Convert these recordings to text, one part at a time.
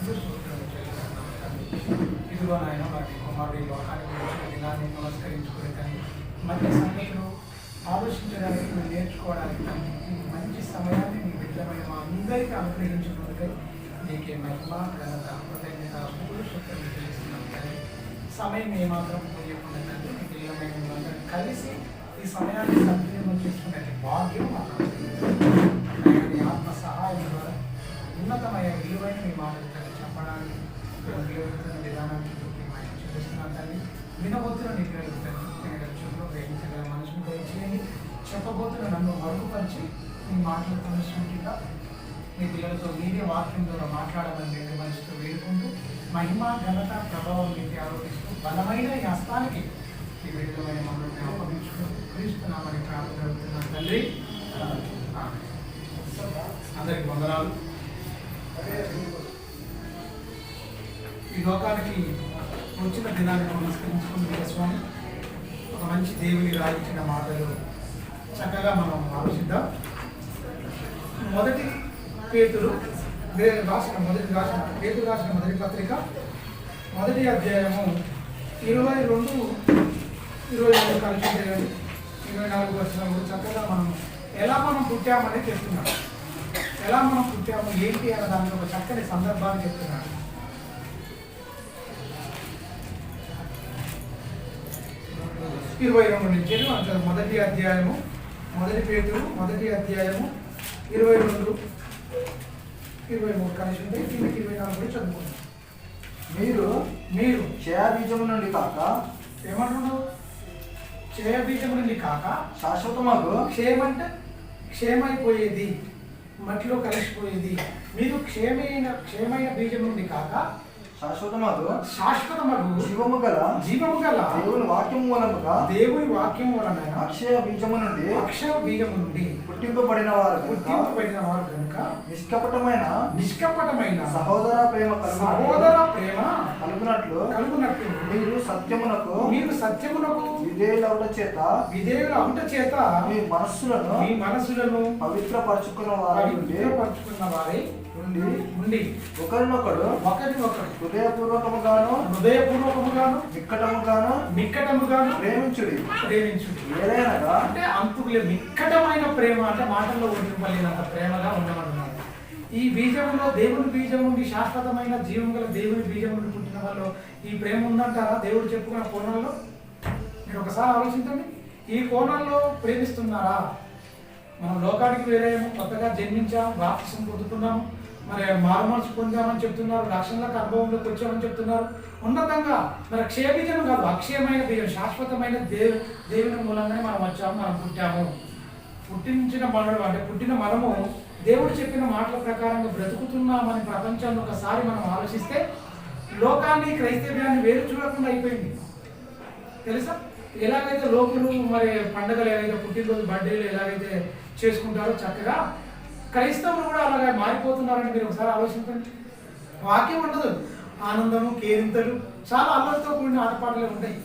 స్థుతిస్తూ స్తోత్రాలు చెల్లిస్తున్నాం తండ్రి. ఇదిగో నాయన వాటి కుమారుడి లోకానికి వచ్చిన దినాన్ని నమస్కరించుకునే తండ్రి, మంచి సమయంలో ఆలోచించడానికి మేము నేర్చుకోవడానికి తండ్రి, ఈ మంచి సమయాన్ని నీ బిడ్డమైన మా అందరికీ అనుగ్రహించినందుకై నీకే మహిమ ఘనత కృతజ్ఞత పురుషోత్తరం చెల్లిస్తున్నాం తండ్రి. సమయం ఏమాత్రం పోయకుండా తండ్రి, నీ పిల్లలమైన మేమందరం కలిసి ఈ సమయాన్ని సద్వినియోగం చేసుకునే భాగ్యం మాకు నీ ఆత్మ సహాయం ద్వారా ఉన్నతమైన విలువైన మీ మాటలు చెప్పడానికి ఉపయోగిస్తున్న విధానాన్ని చూపిస్తున్నాను తండ్రి. వినబోతున్న నీ పిల్లలు తండ్రి గ్రహించగల మనసును దయచేయండి. చెప్పబోతున్న నన్ను మరుగుపరిచి మీ మాటలతో స్ఫూర్తిగా మీ పిల్లలతో మీరే వాక్యం ద్వారా మాట్లాడమని రెండు మనసుతో వేడుకుంటూ మహిమ ఘనత ప్రభావం మీకు ఆరోపిస్తూ బలమైన ఈ హస్తానికి ఈ విడుదలమైన మమ్మల్ని అప్పగించుకుంటూ క్రీస్తున్నామని ప్రార్థన జరుగుతున్నాను తండ్రి. అందరికి వందనాలు. ఈ లోకానికి వచ్చిన దినాన్ని నమస్కరించుకుని స్వామి ఒక మంచి దేవుని రాయించిన మాటలు చక్కగా మనం ఆలోచిద్దాం. పేతురు రాసిన మొదటి పత్రిక 1వ అధ్యాయము 22-23 కలిసి 24 వచ్చినప్పుడు చక్కగా మనం పుట్టామని చెప్తున్నాడు. ఎలా మనం పుట్టాము ఏంటి అన్న దానికి ఒక చక్కని సందర్భాన్ని చెప్తున్నాడు. 22 నుంచి మొదటి అధ్యాయము 1 పేతురు 1వ అధ్యాయము 22-23 కలిసి ఉంటే 24 చదువుకుంటాం. మీరు క్షయబీజము నుండి కాక ఏమంటున్నాడు? క్షయబీజము నుండి కాక శాశ్వతమగు క్షేమంటే క్షేమైపోయేది, మట్టిలో కలిసిపోయేది. మీరు క్షేమైన బీజం నుండి కాక శాశ్వతమగు జీవము గల దేవుని వాక్యం వలన అక్షయ బీజము నుండి పుట్టింపబడిన వారు కనుక నిష్కపటమైన సహోదర ప్రేమ కలుగునట్లు మీరు సత్యమునకు విధేయులవుట చేత మీ మనస్సులను పవిత్రపరచుకున్న వారి నుండి ఒకరినొకడు హృదయపూర్వకముగాను నిక్కటముగాను ప్రేమించుడి. అంటే అంతులే మిక్కటమైన ప్రేమ అంటే మాటల్లో ఉండిపోలేనంత ప్రేమగా ఉండమన్నారు. ఈ బీజంలో దేవుని బీజం నుండి శాశ్వతమైన జీవం గల దేవుని బీజం నుండి పుట్టిన వాళ్ళు ఈ ప్రేమ ఉందంటారా? దేవుడు చెప్పుకున్న కోణంలో మీరు ఒకసారి ఆలోచించండి. ఈ కోణంలో ప్రేమిస్తున్నారా? మనం లోకానికి వేరేమో కొత్తగా జన్మించాం, బాప్తిసం పొందుతున్నాము, మరి మారుమనసు పొందామని చెప్తున్నారు, రక్షణలకు అనుభవంలోకి వచ్చామని చెప్తున్నారు. ఉన్నతంగా మరి క్షయబీజం కాదు, అక్షయమైన బీజం, శాశ్వతమైన దేవుని మూలంగానే మనం వచ్చాము, మనం పుట్టాము. పుట్టిన మనము దేవుడు చెప్పిన మాటల ప్రకారంగా బ్రతుకుతున్నామని ప్రపంచాన్ని ఒకసారి మనం ఆలోచిస్తే లోకాన్ని క్రైస్తవ్యాన్ని వేరు చూడకుండా అయిపోయింది. తెలుసా? ఎలాగైతే లోకులు మరి పండుగలు ఏవైతే పుట్టినరోజు బర్త్డేలు ఎలాగైతే చేసుకుంటారో చక్కగా క్రైస్తవులు కూడా అలాగే మారిపోతున్నారని మీరు ఒకసారి ఆలోచించండి. వాక్యం ఉండదు, ఆనందము, కేరింతలు, చాలా అల్లరితో కూడిన ఆటపాటలే ఉంటాయి.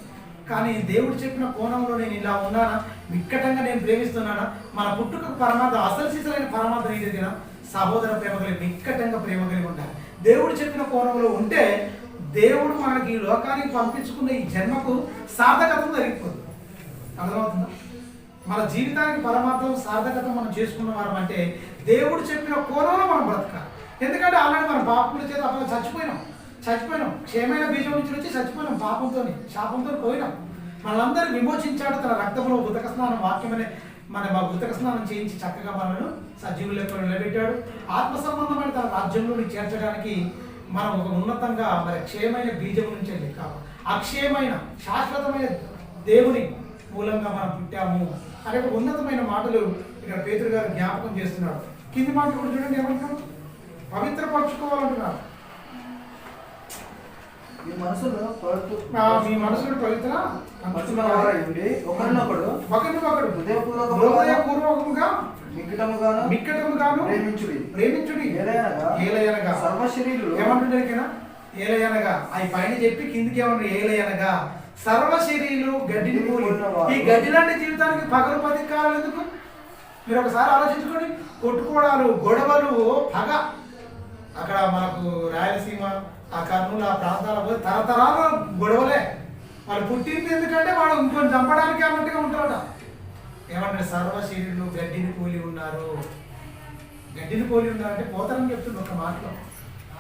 కానీ దేవుడు చెప్పిన కోణంలో నేను ఇలా ఉన్నానా, విక్కటంగా నేను ప్రేమిస్తున్నానా, మన పుట్టుకకు పరమార్థం అసలు సిసలైన పరమార్థం ఏదైనా సహోదర ప్రేమ కలిగి విక్కటంగా ప్రేమ కలిగి ఉంటారు. దేవుడు చెప్పిన కోణంలో ఉంటే దేవుడు మనకి ఈ లోకానికి పంపించుకున్న ఈ జన్మకు సార్థకత జరిగిపోతుంది. అర్థమవుతుందా? మన జీవితానికి పరమార్థం సార్థకత మనం చేసుకున్న వారం అంటే దేవుడు చెప్పిన కోణంలో మనం బ్రతకాలి. ఎందుకంటే ఆల్రెడీ మనం పాపముల చేత అప్పుడు చచ్చిపోయినాం. క్షేమైన బీజం నుంచి వచ్చి చచ్చిపోయినాం, పాపంతో శాపంతో పోయినాం. మనందరూ విమోచించాడు తన రక్తంలో ఉదక స్నానం వాక్యమనే మా ఉదక స్నానం చేయించి చక్కగా మనను సజీవుల లెక్కలో నిలబెట్టాడు. ఆత్మ సంబంధమైన తన రాజ్యంలోని చేర్చడానికి మనం ఒక ఉన్నతంగా మరి క్షేమైన బీజం నుంచి కాదు, అక్షయమైన శాశ్వతమైన దేవుని మూలంగా మనం పుట్టాము అనే ఒక ఉన్నతమైన మాటలు ఇక్కడ పేతురు గారు జ్ఞాపకం చేస్తున్నాడు. కింది మాటలు కూడా చూడండి, ఏమంటున్నాడు? పవిత్రపరచుకోవాలంటున్నారు. మీ మనసును పవిత్ర ఒకరినొకడు హృదయపూర్వకముగా మిక్కటముగాను ప్రేమించుడి. ఏలయనగా సర్వశరీరులు ఏమంటున్నారు? ఏలయనగా అవి పైన చెప్పి కిందికి ఏమన్నా ఏలయనగా సర్వశరీరులు గడ్డిని పోలి. ఈ గడ్డి లాంటి జీవితానికి పగలు 10 కాలాలు ఎందుకు? మీరు ఒకసారి ఆలోచించుకోండి. కొట్టుకోవడాలు, గొడవలు, పగ అక్కడ మనకు రాయలసీమ, ఆ కర్నూలు, ఆ ప్రాంతాల తరతరాల గొడవలే. వాళ్ళు పుట్టింది ఎందుకంటే వాడు ఇంకొని చంపడానికి అన్నట్టుగా ఉంటారట. ఏమంటారు? సర్వశరీరులు గడ్డిని పోలి ఉన్నారు. గడ్డిని పోలి ఉన్నారంటే పోతారని చెప్తుంది ఒక మాటలో.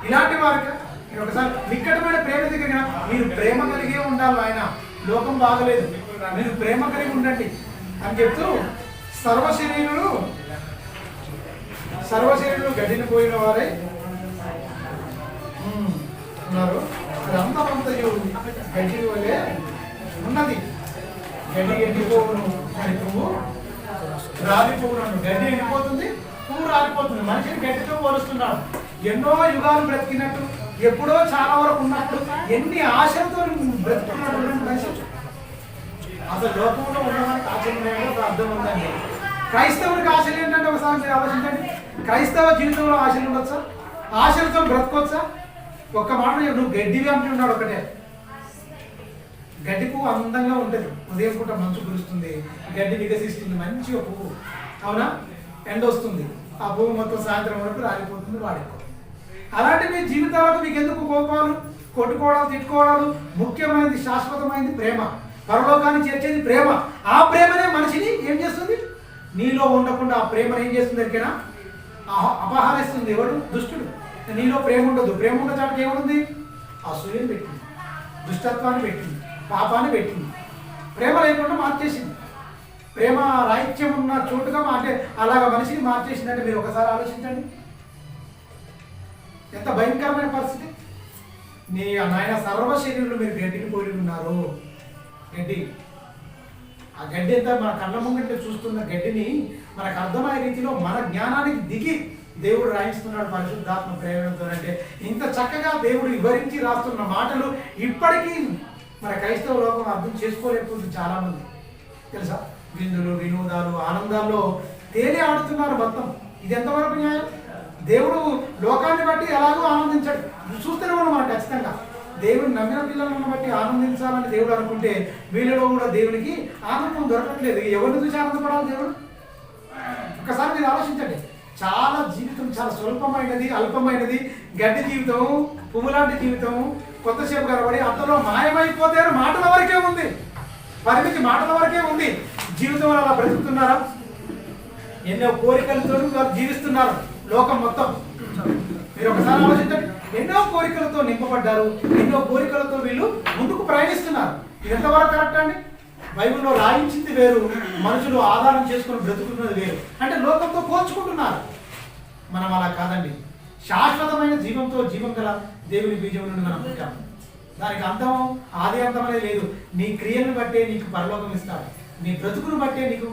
ఇలాంటి వారికి మీరు ఒకసారి నిక్కటమైన ప్రేమ దగ్గర మీరు ప్రేమ కలిగే ఉండాలి. ఆయన లోకం బాగలేదు, మీరు ప్రేమ కలిగి ఉండండి అని చెప్తూ సర్వశరీరులు గడ్డిని పోయిన వారే ఉన్నారు. అది అంతమంతయు గడ్డి వలె ఉన్నది. గడ్డి ఎండిపోవును అని పువ్వు రాలిపోవును. గడ్డి ఎండిపోతుంది, పువ్వు రాలిపోతుంది. మనిషిని గడ్డితో పోలుస్తున్నాడు. ఎన్నో యుగాలు బ్రతికినట్టు, ఎప్పుడో చాలా వరకు ఉన్నప్పుడు ఎన్ని ఆశలతో బ్రతుకున్నాడు మనిషి. అసలు లోకంలో ఉన్నవానికి ఆశలు ఉన్నాయో ఒక అర్థం ఉందండి. క్రైస్తవుడికి ఆశలు ఏంటంటే ఒకసారి మీరు ఆలోచించండి. క్రైస్తవ జీవితంలో ఆశలు ఉండొచ్చా? ఆశలతో బ్రతకొచ్చా? ఒక్క మాట నువ్వు గడ్డివి అంటున్నాడు. ఒకటే గడ్డి పువ్వు అందంగా ఉంటుంది. ఉదయం పూట మంచు కురుస్తుంది, గడ్డి వికసిస్తుంది, మంచిగా పువ్వు, అవునా? ఎండ వస్తుంది, ఆ పువ్వు మొత్తం సాయంత్రం వరకు రాలిపోతుంది, వాడిపోతుంది. అలాంటి మీ జీవితాలకు మీకు ఎందుకు కోపాలు, కొట్టుకోవడాలు, తిట్టుకోవడాలు? ముఖ్యమైనది, శాశ్వతమైనది ప్రేమ. పరలోకాన్ని చేర్చేది ప్రేమ. ఆ ప్రేమనే మనిషిని ఏం చేస్తుంది? నీలో ఉండకుండా ఆ ప్రేమను ఏం చేస్తుంది? ఎరికేనా? అపహరిస్తుంది. ఎవడు? దుష్టుడు. నీలో ప్రేమ ఉండదు. ప్రేమ ఉన్న చాటుకి ఏముంది? అసూయని పెట్టింది, దుష్టత్వాన్ని పెట్టింది, పాపాన్ని పెట్టింది. ప్రేమ లేకుండా మార్చేసింది. ప్రేమ రాహిత్యం ఉన్న చోటుగా అలాగ మనిషిని మార్చేసిందంటే మీరు ఒకసారి ఆలోచించండి. ఎంత భయంకరమైన పరిస్థితి. నీ నాయన సర్వశరీరులు మీరు గడ్డిని పోలి ఉన్నారు. గడ్డి, ఆ గడ్డి అంతా మన కళ్ళ ముంగంటే చూస్తున్న గడ్డిని మనకు అర్థమయ్యే రీతిలో మన జ్ఞానానికి దిగి దేవుడు రాయిస్తున్నాడు పరిశుద్ధాత్మ ప్రేరణతో. అంటే ఇంత చక్కగా దేవుడు వివరించి రాస్తున్న మాటలు ఇప్పటికీ మన క్రైస్తవ లోకం అర్థం చేసుకోలేకపోతుంది చాలా మంది. తెలుసా? విందులు, వినోదాలు, ఆనందాల్లో తేలి ఆడుతున్నారు మొత్తం. ఇది ఎంతవరకు న్యాయం? దేవుడు లోకాన్ని బట్టి ఎలాగో ఆనందించాడు. చూస్తూనే ఉన్నాం మనం ఖచ్చితంగా. దేవుని నమ్మిన పిల్లలను బట్టి ఆనందించాలని దేవుడు అనుకుంటే వీళ్ళలో కూడా దేవునికి ఆనందం దొరకట్లేదు. ఎవరిని చూసి ఆనందపడాలి దేవుడు? ఒకసారి మీరు ఆలోచించండి. చాలా జీవితం చాలా స్వల్పమైనది, అల్పమైనది. గడ్డి జీవితం, పువ్వు లాంటి జీవితం కొత్తసేపు కనబడి అంతలో మాయమైపోతే మాటల వరకే ఉంది. పరిమితి మాటల వరకే ఉంది. జీవితంలో అలా బ్రతుకుతున్నారా? ఎన్నో కోరికలతో వారు జీవిస్తున్నారు లోకం మొత్తం. మీరు ఒకసారి ఆలోచించండి. ఎన్నో కోరికలతో నింపబడ్డారు, ఎన్నో కోరికలతో వీళ్ళు ముందుకు ప్రయాణిస్తున్నారు. ఇది ఎంతవరకు కరెక్ట్ అండి? బైబిల్లో రాయించింది వేరు, మనుషులు ఆధారం చేసుకుని బ్రతుకుతున్నది వేరు. అంటే లోకంతో పోల్చుకుంటున్నారు. మనం అలా కాదండి. శాశ్వతమైన జీవంతో జీవం గల దేవుని బీజం నుండి మనం పుట్టాము. దానికి అంతం, ఆది అంతం అనేది లేదు. నీ క్రియలను బట్టే నీకు పరలోకం ఇస్తాడు. నీ బ్రతుకును బట్టే నీకు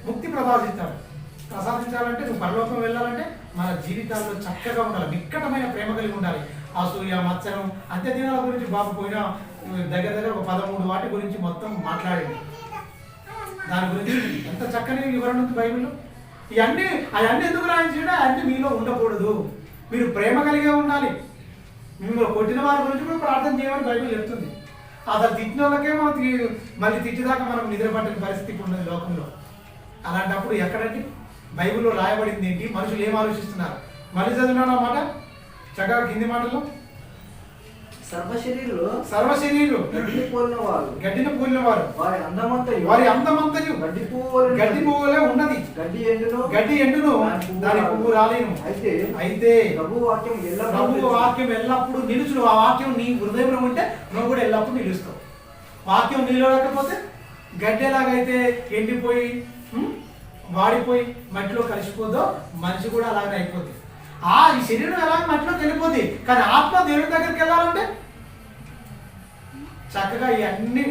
ముక్తి ప్రసాదించాలంటే, నువ్వు పరలోకం వెళ్ళాలంటే మన జీవితాల్లో చక్కగా ఉండాలి. నిక్కటమైన ప్రేమ కలిగి ఉండాలి. అసూయ, మత్సరం, అంత్యదినాల గురించి బాబు పోయినా దగ్గర ఒక 13 వాటి గురించి మొత్తం మాట్లాడింది. దాని గురించి ఎంత చక్కని వివరణ ఉంది బైబిల్లో. అవన్నీ ఎందుకు రాయించాడు? అవన్నీ మీలో ఉండకూడదు. మీరు ప్రేమ కలిగే ఉండాలి. మిమ్మల్ని కొట్టిన వారి గురించి కూడా ప్రార్థన చేయమని బైబిల్ చెప్తుంది. అసలు తిట్టిన వాళ్ళకే మనకి మళ్ళీ తిట్టిదాకా మనం నిద్ర పట్టిన పరిస్థితి ఉన్నది లోకంలో. అలాంటప్పుడు ఎక్కడండి బైబిల్లో రాయబడింది ఏంటి? మనుషులు ఏం ఆలోచిస్తున్నారు? మళ్ళీ చదివినాను అన్నమాట చక్కగా కింది మాటలో. సర్వశరీరులు గడ్డిని పోలిన వారు వారి అందమంతయు గడ్డి పువ్వులే ఉన్నది. గడ్డి ఎండును, దాని పువ్వు రాలేను. అయితే ప్రభు వాక్యం ఎల్లప్పుడూ నిలుచును. ఆ వాక్యం నీ హృదయంలో ఉంటే నువ్వు కూడా ఎల్లప్పుడూ నిలుస్తావు. వాక్యం నీలో లేకపోతే గడ్డి ఎలాగైతే ఎండిపోయి వాడిపోయి మట్టిలో కలిసిపోద్దో మనిషి కూడా అలాగే అయిపోద్ది. ఈ శరీరం ఎలాగ మట్టిలోకి వెళ్ళిపోద్ది. కానీ ఆత్మ దేవుని దగ్గరికి వెళ్ళాలంటే చక్కగా ఇవన్నీ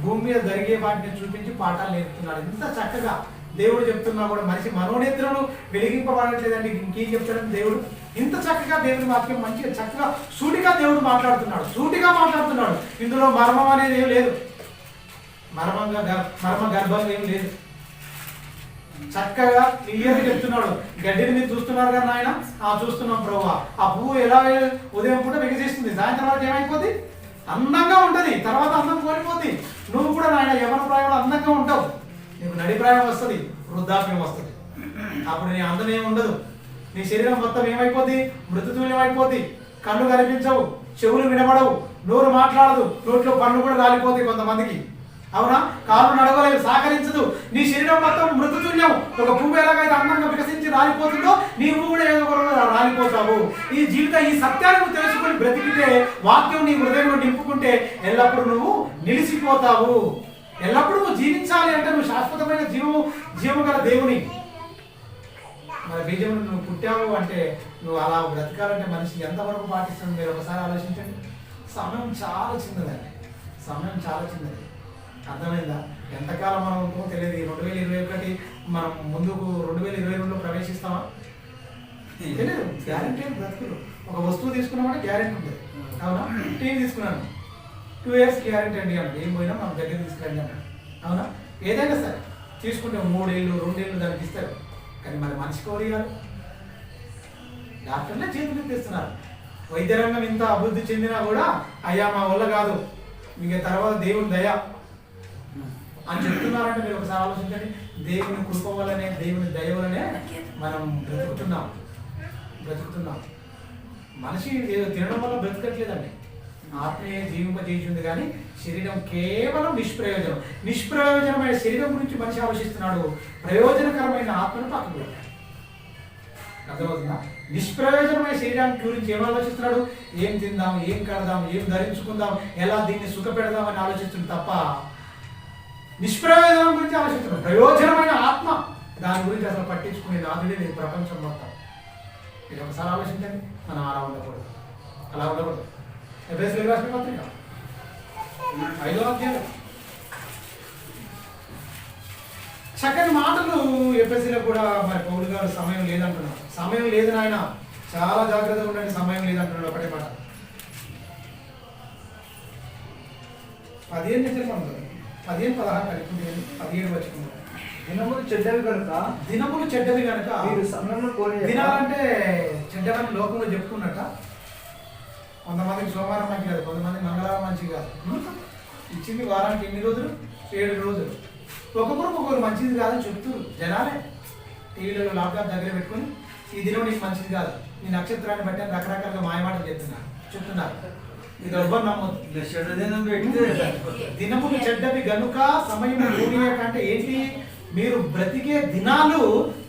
భూమి మీద జరిగే వాటిని చూపించి పాఠాలు నేర్పుతున్నాడు. ఇంత చక్కగా దేవుడు చెప్తున్నా కూడా మనిషి మనోనేత్రను వెలిగింపబడట్లేదండి. ఇంకేం చెప్తాడని దేవుడు ఇంత చక్కగా దేవుని వాక్యం మంచిగా చక్కగా సూటిగా దేవుడు మాట్లాడుతున్నాడు. ఇందులో మర్మం అనేది ఏం లేదు. మర్మ గర్భం ఏం లేదు. చక్కగా క్లియర్గా చెప్తున్నాడు. గడ్డిని మీరు చూస్తున్నారు కదా నాయన? చూస్తున్నాం ప్రభువా. ఆ పువ్వు ఎలా ఉదయం పూట వికసిస్తుంది, సాయంత్రం వరకు ఏమైపోద్ది? అందంగా ఉంటుంది. తర్వాత అందం కోల్పోద్ది. నువ్వు కూడా నాయన యవ్వన ప్రాయంలో అందంగా ఉంటావు. నీకు నడి ప్రాయం వస్తుంది, వృద్ధాప్యం వస్తుంది. అప్పుడు నీ అందం ఏమి ఉండదు. నీ శరీరం మొత్తం ఏమైపోద్ది? మృతతుల్యం అయిపోద్ది. కళ్ళు కనిపించవు, చెవులు వినబడవు, నోరు మాట్లాడదు, నోట్లో పళ్ళు కూడా రాలిపోతాయి కొంతమందికి. అవునా? కాళ్ళు నడవలేవు, సహకరించదు. నీ శరీరం మొత్తం మృతతుల్యం. ఒక పువ్వు ఎలాగైతే అందంగా వికసించి రాలిపోతుందో నీవు కూడా ఏదో ఒక రోజు రాలిపోతావు. ఈ ఈ సత్యాన్ని తెలుసుకొని బ్రతికితే, వాక్యం నీ హృదయంలో నింపుకుంటే ఎల్లప్పుడూ నువ్వు నిలిచిపోతావు. ఎల్లప్పుడూ నువ్వు జీవించాలి అంటే నువ్వు శాశ్వతమైన జీవము గల దేవుని మన బీజం నువ్వు పుట్టావు అంటే నువ్వు అలా బ్రతకాలంటే మనిషి ఎంతవరకు పాటిస్తుంది మీరు ఒకసారి ఆలోచించండి. సమయం చాలా చిన్నదండి, సమయం చాలా చిన్నది. అర్థమైందా? ఎంతకాలం మనం ఉంటుందో తెలియదు. 2021 మనం ముందుకు 2022లో ప్రవేశిస్తామా తెలియదు. గ్యారెంటీ బ్రతుకులు. ఒక వస్తువు తీసుకున్నామంటే గ్యారెంటీ ఉంటుంది. అవునా? టీవీ తీసుకున్నాను 2 years గ్యారెంటీ అండి అంటే ఏం పోయినా మనం దగ్గర తీసుకురండి అన్నాడు. అవునా? ఏదైనా సరే తీసుకుంటే 3 ఏళ్ళు 2 ఏళ్ళు దానికి ఇస్తారు. కానీ మరి మనిషికి ఎవరు? డాక్టర్లే చేతులు ఎత్తేస్తున్నారు. వైద్య రంగం ఇంత అభివృద్ధి చెందినా కూడా అయ్యా మా వల్ల కాదు, మీకు తర్వాత దేవుని దయ అని చెప్తున్నారంటే మీరు ఒకసారి ఆలోచించండి. దేవుని కృప వల్లనే, దేవుని దయ వల్లనే మనం బ్రతుకుతున్నాం. మనిషి తినడం వల్ల బ్రతకట్లేదండి. ఆత్మీయ జీవింపజేసింది కానీ శరీరం కేవలం నిష్ప్రయోజనమైన శరీరం గురించి మనిషి ఆలోచిస్తున్నాడు. ప్రయోజనకరమైన ఆత్మను పక్కకు పెట్టాడు. అర్థమవుతుందా? నిష్ప్రయోజనమైన శరీరానికి గురించి ఏం ఆలోచిస్తున్నాడు? ఏం తిందాం, ఏం కడదాం, ఏం ధరించుకుందాం, ఎలా దీన్ని సుఖపెడదాం అని ఆలోచిస్తుంది తప్ప నిష్ప్రయోజనం గురించి ఆలోచిస్తున్నాడు. ప్రయోజనమైన ఆత్మ దాని గురించి అసలు పట్టించుకునే నాదుడే లేదు ప్రపంచం మొత్తం. మీరు ఒకసారి ఆలోచించండి. మనం అలా ఉండకూడదు. ఎఫెసీయులకు రాసిన పత్రిక 5వ అధ్యాయం చక్కని మాటలు ఎఫెసీయులకు కూడా మరి పౌలు గారు సమయం లేదంటున్నాడు. సమయం లేదు నాయన, చాలా జాగ్రత్తగా ఉండండి, సమయం లేదంటున్నాడు. ఒకటే మాట 15 నుంచి 15-16 కలిపి 17 వచ్చుకుంటారు. దినములు చెడ్డవి కనుక మీరు సమయంలో దినాలంటే చెడ్డవని లోకంలో చెప్పుకున్నట్ట. కొంతమందికి సోమవారం మంచి కాదు, కొంతమంది మంగళవారం మంచిది కాదు. ఇచ్చింది వారానికి 8 రోజులు 7 రోజులు. ఒక్కొక్కరు మంచిది కాదని చెప్తున్నారు జనాలే. టీవీలలో ల్యాప్టాప్ దగ్గర పెట్టుకుని ఈ దినం నీకు మంచిది కాదు, నీ నక్షత్రాన్ని బట్టి రకరకాలుగా మాయమాటలు చెప్తున్నారు. ఇది ఎవ్వరు నమ్మొద్దు. దినములు చెడ్డవి గనుక సమయం అంటే ఏంటి? మీరు బ్రతికే దినాలు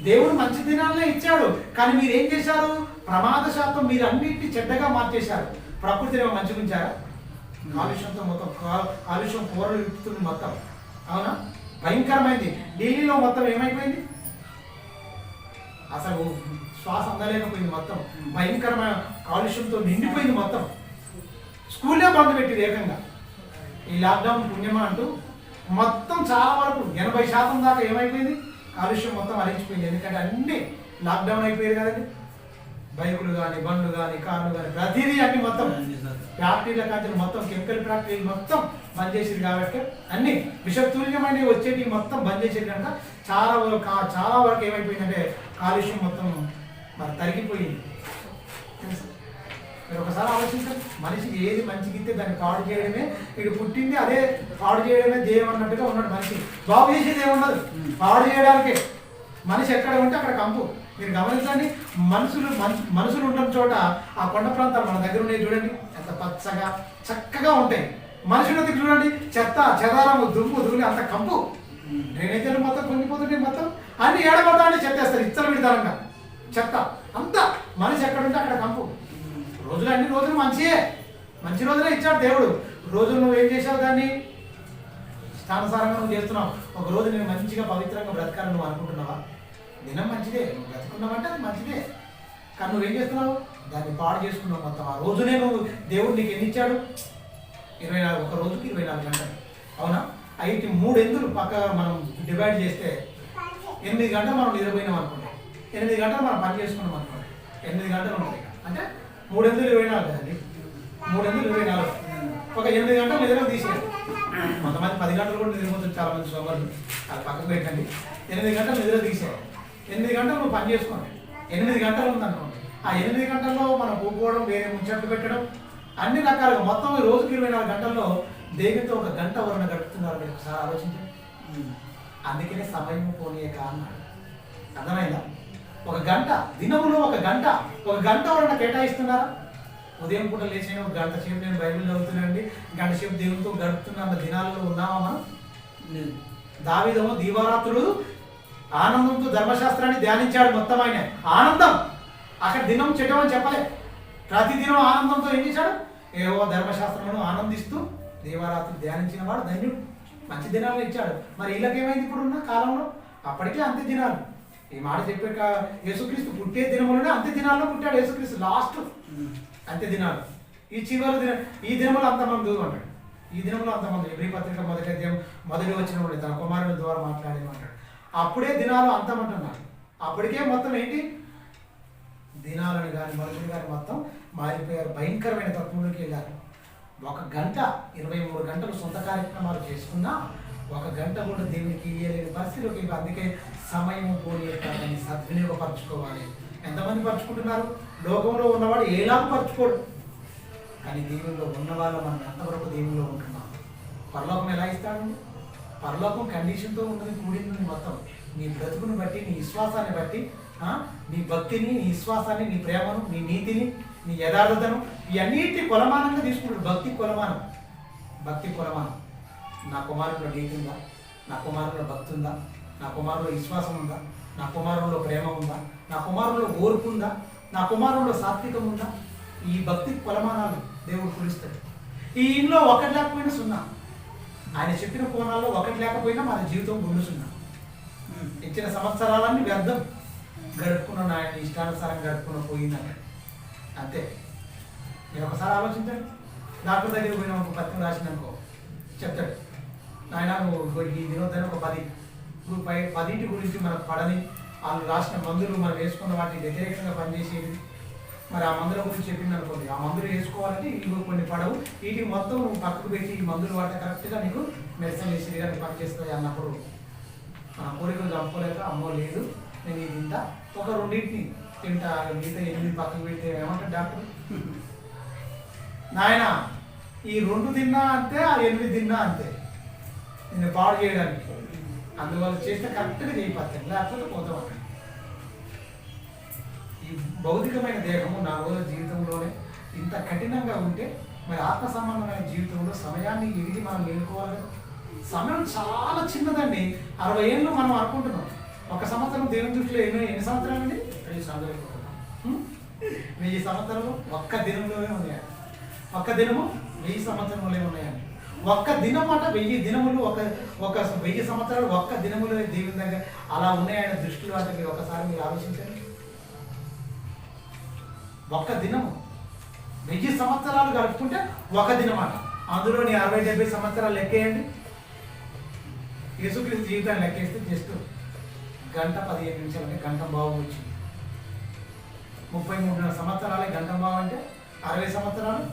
దేవుడు మంచి దినాలనే ఇచ్చాడు. కానీ మీరు ఏం చేశారు? ప్రమాదశాతం మీరు అన్నింటినీ చెడ్డగా మార్చేశారు. ప్రకృతిని మంచిగా ఉంచారా? కాలుష్యంతో మొత్తం కాలుష్యం పూర్వస్తుంది మొత్తం. అవునా? భయంకరమైంది. ఢిల్లీలో మొత్తం ఏమైపోయింది? అసలు శ్వాస అందలేకపోయింది. మొత్తం భయంకరమైన కాలుష్యంతో నిండిపోయింది మొత్తం. స్కూల్లో బంద్ పెట్టింది ఏకంగా. ఈ లాక్డౌన్ పుణ్యమా అంటూ మొత్తం చాలా వరకు 80% దాకా ఏమైపోయింది? కాలుష్యం మొత్తం హరించిపోయింది. ఎందుకంటే అన్నీ లాక్డౌన్ అయిపోయాయి కదండి. బైకులు కానీ, బండ్లు కానీ, కార్లు కానీ, ప్రతిదీ అన్ని మొత్తం ఫ్యాక్టరీల కానీ మొత్తం కెమికల్ ఫ్యాక్టరీలు మొత్తం బంద్ చేసేది. కాబట్టి అన్ని విషతుల్యమైనవి వచ్చేటి మొత్తం బంద్ చేసేది కనుక చాలా వరకు ఏమైపోయిందంటే కాలుష్యం మొత్తం మరి తరిగిపోయింది. మీరు ఒకసారి ఆలోచించండి. మనిషికి ఏది మంచిగిస్తే దాన్ని పాడు చేయడమే, ఇటు పుట్టింది అదే పాడు చేయడమే ధ్యేయం అన్నట్టుగా ఉన్నాడు మనిషి. బాగు చేసేది ఏమున్నది? పాడు చేయడానికే. మనిషి ఎక్కడ ఉంటే అక్కడ కంపు. మీరు గమనించండి, మనుషులు ఉన్న చోట ఆ కొండ ప్రాంతాలు మన దగ్గర ఉన్నాయి చూడండి, ఎంత పచ్చగా చక్కగా ఉంటాయి. మనుషుల దగ్గర చూడండి, చెత్త చెదారము దుమ్ము దుమ్ము అంత కంపు. డ్రైనేజీలు మొత్తం పొంగిపోతుంటే మొత్తం అన్ని ఏడబోతాన్ని చెత్తేస్తారు ఇచ్చలు విడతారంగా చెత్త అంతా. మనిషి ఎక్కడ ఉంటే అక్కడ కంపు. అన్ని రోజులు మంచి రోజులే ఇచ్చాడు దేవుడు. రోజులు నువ్వు ఏం చేసావు? దాన్ని ఇష్టానుసారంగా నువ్వు చేస్తున్నావు. ఒక రోజు నేను మంచిగా పవిత్రంగా బ్రతకాలని నువ్వు అనుకుంటున్నావా? దినం మంచిదే, నువ్వు బ్రతుకున్నావంటే అది మంచిదే. కానీ నువ్వేం చేస్తున్నావు? దాన్ని పాడు చేసుకున్నావు మొత్తం. ఆ రోజునే నువ్వు దేవుడు నీకు ఎన్ని ఇచ్చాడు? 24. ఒక రోజుకి 24 గంటలు. అవునా? అయితే 3 ఎందులు పక్క మనం డివైడ్ చేస్తే 8 గంటలు మనం నిద్రపోయినాం అనుకోండి, 8 గంటలు మనం పని చేసుకున్నాం అనుకోండి, 8 గంటలు ఉంటాయి. అంటే 3 ఎందులు 24 కదండి. 3 ఎందులు 24. ఒక 8 గంటలు నిద్ర తీసేయాలి. కొంతమంది 10 గంటలు కూడా నిద్రపోతుంది. చాలా మంది సోమవారం అది పక్కకు పెట్టండి. 8 గంటలు నిద్ర తీసేయాలి. 8 గంటలు నువ్వు పని చేసుకోండి. 8 గంటలు ఉందనుకోండి. ఆ 8 గంటల్లో మనం కూకోవడం, వేరే ముచ్చట్లు పెట్టడం, అన్ని రకాలుగా మొత్తం రోజుకి 24 గంటల్లో దేవునితో 1 గంట ఎవరైనా గడుపుతున్నారు. మీరు ఒకసారి ఆలోచించండి. అందుకనే సమయం పోనీయక అన్నాడు. అర్థమైందా? ఒక గంట, దినములో ఒక గంట ఎవరైనా కేటాయిస్తున్నారా? ఉదయం పూట లేచిన ఒక గంట సేపు నేను బైబిల్ చదువుతున్నానండి, గంట సేపు దేవునితో గడుపుతున్న దినాలలో ఉన్నామా మనం? దావీదేమో దీవారాత్రులు ఆనందంతో ధర్మశాస్త్రాన్ని ధ్యానించాడు. మొత్తం ఆయన ఆనందం, అక్కడ దినం చెడ్డమని చెప్పలే. ప్రతిదినం ఆనందంతో ఏం చేశాడు? ఏవో ధర్మశాస్త్రమును ఆనందిస్తూ దీవారాత్రులు ధ్యానించిన వాడు ధన్యుడు. మంచి దినాలు ఇచ్చాడు. మరి వీళ్ళకేమైంది ఇప్పుడున్న కాలంలో? అప్పటికే అంత్య దినాలు. ఈ మాట చెప్పాక యేసుక్రీస్తు పుట్టే దినములోనే అంత్య దినాల్లో పుట్టాడు యేసుక్రీస్తు. లాస్ట్ అంత్య దినాలు, ఈ చివరి దిన, ఈ దినములు అంతమంది అంటాడు. ఈ దినంలో అంతమంది ఎబ్రీ పత్రిక మొదటి అధ్యాయం మొదటి వచ్చినప్పుడు తన కుమారుని ద్వారా మాట్లాడేది అంటాడు. అప్పుడే దినాలు అంతమంటున్నాడు. అప్పటికే మొత్తం ఏంటి దినాలను కానీ మనుషులు కానీ మొత్తం మారిపోయారు. భయంకరమైన తత్వంలోకి వెళ్ళారు. ఒక గంట 23 గంటలు సొంత కార్యక్రమాలు చేసుకున్నా ఒక గంట కూడా దేవునికి ఇయ్యలేని పరిస్థితిలోకి. అందుకే సమయం పోయేటాన్ని సద్వినియోగపరచుకోవాలి. ఎంతమంది పరుచుకుంటున్నారు? లోకంలో ఉన్నవాడు ఏలాగా పరుచుకోడు, కానీ దేవుల్లో ఉన్నవాళ్ళు మనం ఎంతవరకు దేవుల్లో ఉంటున్నాం? పరలోకం ఎలా ఇస్తాడు? పరలోకం కండిషన్తో ఉన్నది, కూడింది. మొత్తం నీ బ్రతుకుని బట్టి, నీ విశ్వాసాన్ని బట్టి, నీ భక్తిని, నీ విశ్వాసాన్ని, నీ ప్రేమను, నీ నీతిని, నీ యథార్థతను, ఇవన్నిటి కొలమానంగా తీసుకుంటాడు. భక్తి కొలమానం. భక్తి కొలమానం. నా కుమారులో నీతి ఉందా? నా కుమారులో భక్తి ఉందా? నా కుమారులో విశ్వాసం ఉందా? నా కుమారులో ప్రేమ ఉందా? నా కుమారులో ఓర్పు ఉందా? నా కుమారులో సాత్వికం ఉందా? ఈ భక్తి కొలమానాలు దేవుడు కురిస్తాడు. ఈ ఇంట్లో ఒకటి లేకపోయినా సున్నా. ఆయన చెప్పిన కోణాల్లో ఒకటి లేకపోయినా మన జీవితం గుండు సున్నా. ఇచ్చిన సంవత్సరాలన్నీ వ్యర్థం. గడుపుకున్న ఆయన ఇష్టానుసారం గడుపుకున్న పోయిందంటే అంతే. మీరు ఒకసారి ఆలోచించండి. డాక్టర్ దగ్గర పోయిన ఒక పత్రం రాసిందనుకో, చెప్తాడు, ఆయన నువ్వు ఈ దినోదయం ఒక 10 గురించి మనకు పడని, వాళ్ళు రాసిన మందులు మనం వేసుకున్న వాటికి వ్యతిరేకంగా పనిచేసేది. మరి ఆ మందుల గురించి చెప్పింది అనుకోండి, ఆ మందులు వేసుకోవాలంటే ఇవి కొన్ని పడవు, వీటికి మొత్తం నువ్వు పక్కకు పెట్టి ఈ మందులు వాడితే కరెక్ట్గా నీకు మెడిసిన్ వేసి కానీ పనిచేస్తుంది అన్నప్పుడు మన కోరికలు చంపుకోలేక అమ్మో లేదు నేను ఇది తింటా, ఒక 2 తింటా, మిగతా 8 పక్కకు పెడితే ఏమంటాడు డాక్టర్? నాయన ఈ 2 తిన్నా అంతే, ఆ 8 తిన్నా అంతే, నిన్ను పాడు చేయడానికి. అందువల్ల చేస్తే కరెక్ట్గా చేయిపోతాను, లేకపోతే పోతాం అక్కడ. ఈ భౌతికమైన దేహము నా రోజుల జీవితంలోనే ఇంత కఠినంగా ఉంటే మరి ఆత్మ సంబంధమైన జీవితంలో సమయాన్ని ఎదిగి మనం మేలుకోవాలి కదా. సమయం చాలా చిన్నదండి. 60 ఏళ్ళు మనం అనుకుంటున్నాం. 1 సంవత్సరం దేవుని దృష్టిలో ఎన్ని సంవత్సరాలండి? 1000 సంవత్సరాలు. 1000 సంవత్సరాలు ఒక్క దినంలోనే ఉన్నాయండి. ఒక్క దినము 1000 సంవత్సరంలోనే ఉన్నాయండి. ఒక్క దినం అట 1000 దినములు, ఒక 1000 సంవత్సరాలు ఒక్క దినములు దేవుని దగ్గర అలా ఉన్నాయన్న దృష్టిలో అంటే మీరు ఒకసారి మీరు ఆలోచించండి. ఒక్క దినము 1000 సంవత్సరాలు గడుపుకుంటే ఒక దినం అట. అందులో నీ 60-70 సంవత్సరాలు లెక్కేయండి. యేసుక్రీస్తు జీవితాన్ని లెక్కేస్తే జస్ట్ గంట 15 నిమిషాలు అంటే గంట బావు వచ్చింది. 33 సంవత్సరాలే గంట బావు అంటే 60 సంవత్సరాలు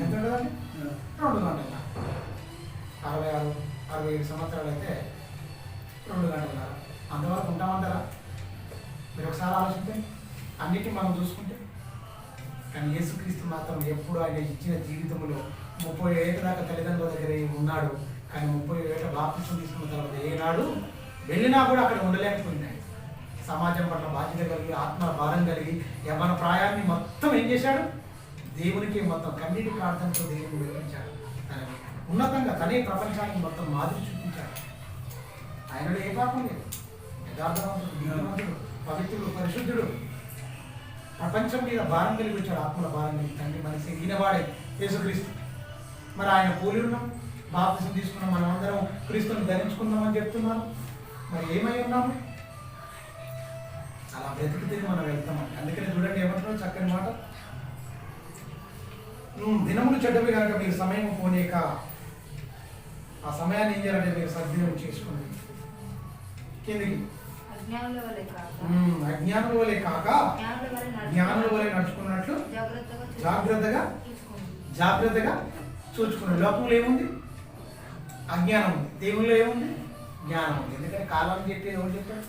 ఎంత ఉండదండి? 2 గంటల. 67 సంవత్సరాలు అయితే 2 గంటల. అంతవరకు ఉంటామంటారా? మీరు ఒకసారి ఆలోచించండి. అన్నిటిని మనం చూసుకుంటే. కానీ యేసుక్రీస్తు మాత్రం ఎప్పుడు ఆయన ఇచ్చిన జీవితంలో 30 ఏళ్ళ దాకా తల్లిదండ్రుల దగ్గర ఉన్నాడు. కానీ 30 ఏళ్ళ బాప్తిసం తీసుకున్న తర్వాత ఏనాడు వెళ్ళినా కూడా అక్కడ ఉండలేకపోయినాడు. సమాజం పట్ల బాధ్యత కలిగి, ఆత్మ భారం కలిగి, యవ్వన ప్రాయాన్ని మొత్తం ఏం చేశాడు? దేవునికి మొత్తం కన్నీటి ప్రార్థనతో దేవుని వివరించాడు. తనని ఉన్నతంగా తనే ప్రపంచానికి మొత్తం మాదిరి చూపించాడు. ఆయనలో ఏ పాపం లేదు. యథార్థవంతుడు, జ్ఞానవంతుడు, పవిత్రుడు, పరిశుద్ధుడు. ప్రపంచం మీద భారం కలిగి వచ్చాడు. ఆత్మల భారం కలిగి తండ్రి మనిషి ఈయనవాడే యేసుక్రీస్తు. మరి ఆయన పోలి ఉన్నాం, బాప్తిసం తీసుకున్నాం, మనం అందరం క్రీస్తుని ధరించుకున్నామని చెప్తున్నాం. మరి ఏమై ఉన్నాము? అలా బ్రతికితే మనం వెళ్తామండి. అందుకని చూడండి ఏమంటున్నాం, చక్కని మాట. దినములు చెడ్డవి కనుక మీరు సమయం పోనీక ఆ సమయాన్ని ఏం చేయాలంటే మీరు సద్వినియోగం చేసుకోండి. కిందికి అజ్ఞానుల వలె కాక జ్ఞానుల వలె నడుచుకున్నట్లు జాగ్రత్తగా చూసుకున్నాడు. లోకంలో ఏముంది? అజ్ఞానం ఉంది. దేవుల్లో ఏముంది? జ్ఞానం ఉంది. ఎందుకంటే కాలం చెప్పేది ఎవరు చెప్పాడు?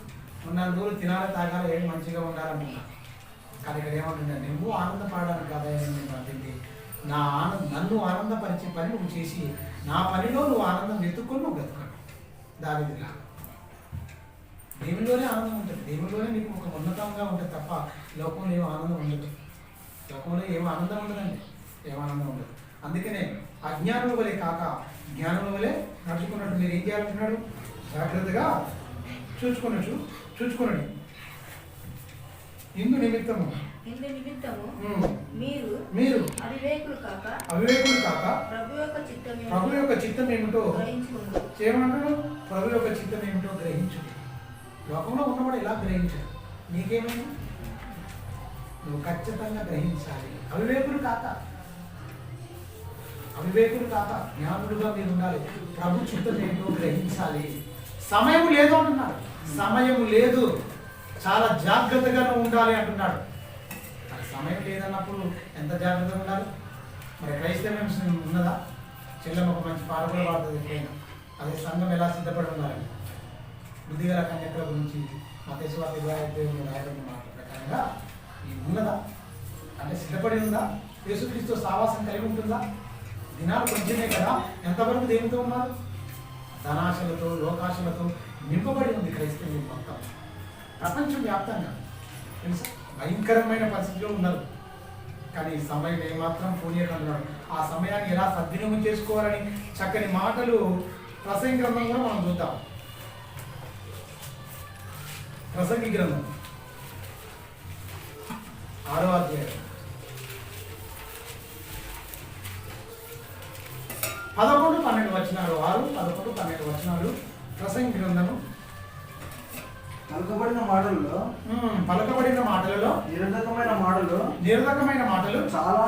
ఉన్నంత దూరం తినాలి, తాగాలి, ఏం మంచిగా ఉండాలనుకున్నా. కానీ ఇక్కడ ఏమంటుండే, నువ్వు ఆనందపడడానికి కదా నేను పడుతుంది. నన్ను ఆనందపరిచే పని నువ్వు చేసి నా పనిలో నువ్వు ఆనందం వెతుక్కొని నువ్వు బ్రతుకోడు. దావీదులా దేవునిలోనే ఆనందం ఉంటుంది. దేవునిలోనే నీకు ఒక ఉన్నతంగా ఉంటుంది తప్ప లోకంలో ఏం ఆనందం ఉండదు. లోకంలో ఏం ఆనందం ఉండదండి, ఏం ఆనందం ఉండదు. అందుకనే అజ్ఞానుల వలె కాక జ్ఞానుల వలె నడుచుకున్నట్టు మీరు ఏం చేయాలంటున్నాడు? జాగ్రత్తగా చూచుకున్నాడు. ఇందు నిమిత్తము మీరు అవివేకులు కాక ప్రభు యొక్క చిత్తం ఏమిటో చేయమంటాడు. ప్రభు యొక్క చిత్తం ఏమిటో గ్రహించు. లోకంలో ఉన్నవాడు ఎలా గ్రహించాడు? నీకేమైంది? నువ్వు ఖచ్చితంగా గ్రహించాలి. అవివేకులు కాక జ్ఞానులుగా మీరు ఉండాలి. ప్రభు చిత్తం ఏమిటో గ్రహించాలి. సమయం లేదు అంటున్నాడు. సమయం లేదు, చాలా జాగ్రత్తగా ఉండాలి అంటున్నాడు. సమయం లేదన్నప్పుడు ఎంత జాగ్రత్తగా ఉండాలి? మరి క్రైస్తవం ఉన్నదా? చెల్లెమ్మ ఒక మంచి పాట కూడా పాడుతుంది ఎప్పుడైనా. అదే సంఘం ఎలా సిద్ధపడి ఉండాలి. బుద్ధిగల కన్యకల గురించి మత్తయి సువార్త 25 రాయబడిన మాట ప్రకారంగా ఇది ఉన్నదా? అంటే సిద్ధపడి ఉందా? యేసుక్రీస్తు సావాసం కలిగి ఉంటుందా? దినాలు కొంచెమే కదా, ఎంతవరకు దేవునితో ఉన్నారు? ధనాశలతో లోకాశలతో నింపబడి ఉంది క్రైస్తవం మొత్తం ప్రపంచం వ్యాప్తంగా. తెలుసా, భయంకరమైన పరిస్థితిలో ఉన్నారు. కానీ సమయం ఏమాత్రం పోనీయకున్నాడు. ఆ సమయాన్ని ఎలా సద్వినియోగం చేసుకోవాలని చక్కని మాటలు ప్రసంగి గ్రంథం కూడా మనం చూద్దాం. ప్రసంగి గ్రంథం 6వ అధ్యాయం 11-12 వచనాలు. 6-11-12 వచనాలు ప్రసంగి గ్రంథము. పలుకబడిన మాటలలో నిరర్ధకమైన మాటలు చాలా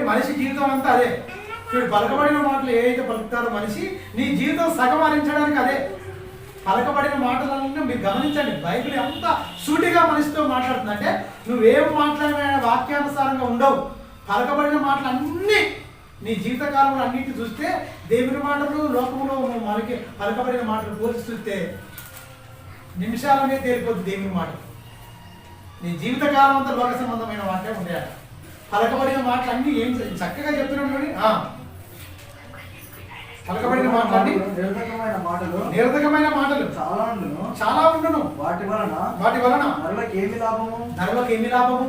మనిషి జీవితం అంతా అదే. ఇప్పుడు పలకబడిన మాటలు ఏవైతే పలుకుతారో మనిషి నీ జీవితం సగమరించడానికి అదే. పలకబడిన మాటలన్నీ మీరు గమనించండి. బైబిల్ ఎంత సూటిగా మనిషితో మాట్లాడుతుంది అంటే నువ్వేం మాట్లాడిన వాక్యానుసారంగా ఉండవు. పలకబడిన మాటలు అన్నీ నీ జీవితకాలంలో అన్నింటి చూస్తే దేవుని మాటలు లోకంలో మనకి పలకబడిన మాటలు పోల్చి చూస్తే నిమిషాలనే తేలిపోద్ది దేవుని మాట. నీ జీవితకాలం అంతా లోక సంబంధమైన మాటలే ఉండేయాలి. పలకబడిన మాటలు అన్నీ ఏం చక్కగా చెప్తున్నాడు. పలకబడిన మాటలు నిరర్ధకమైన మాటలు చాలా ఉండును. వాటి వలన నరులకు ఏమి లాభము?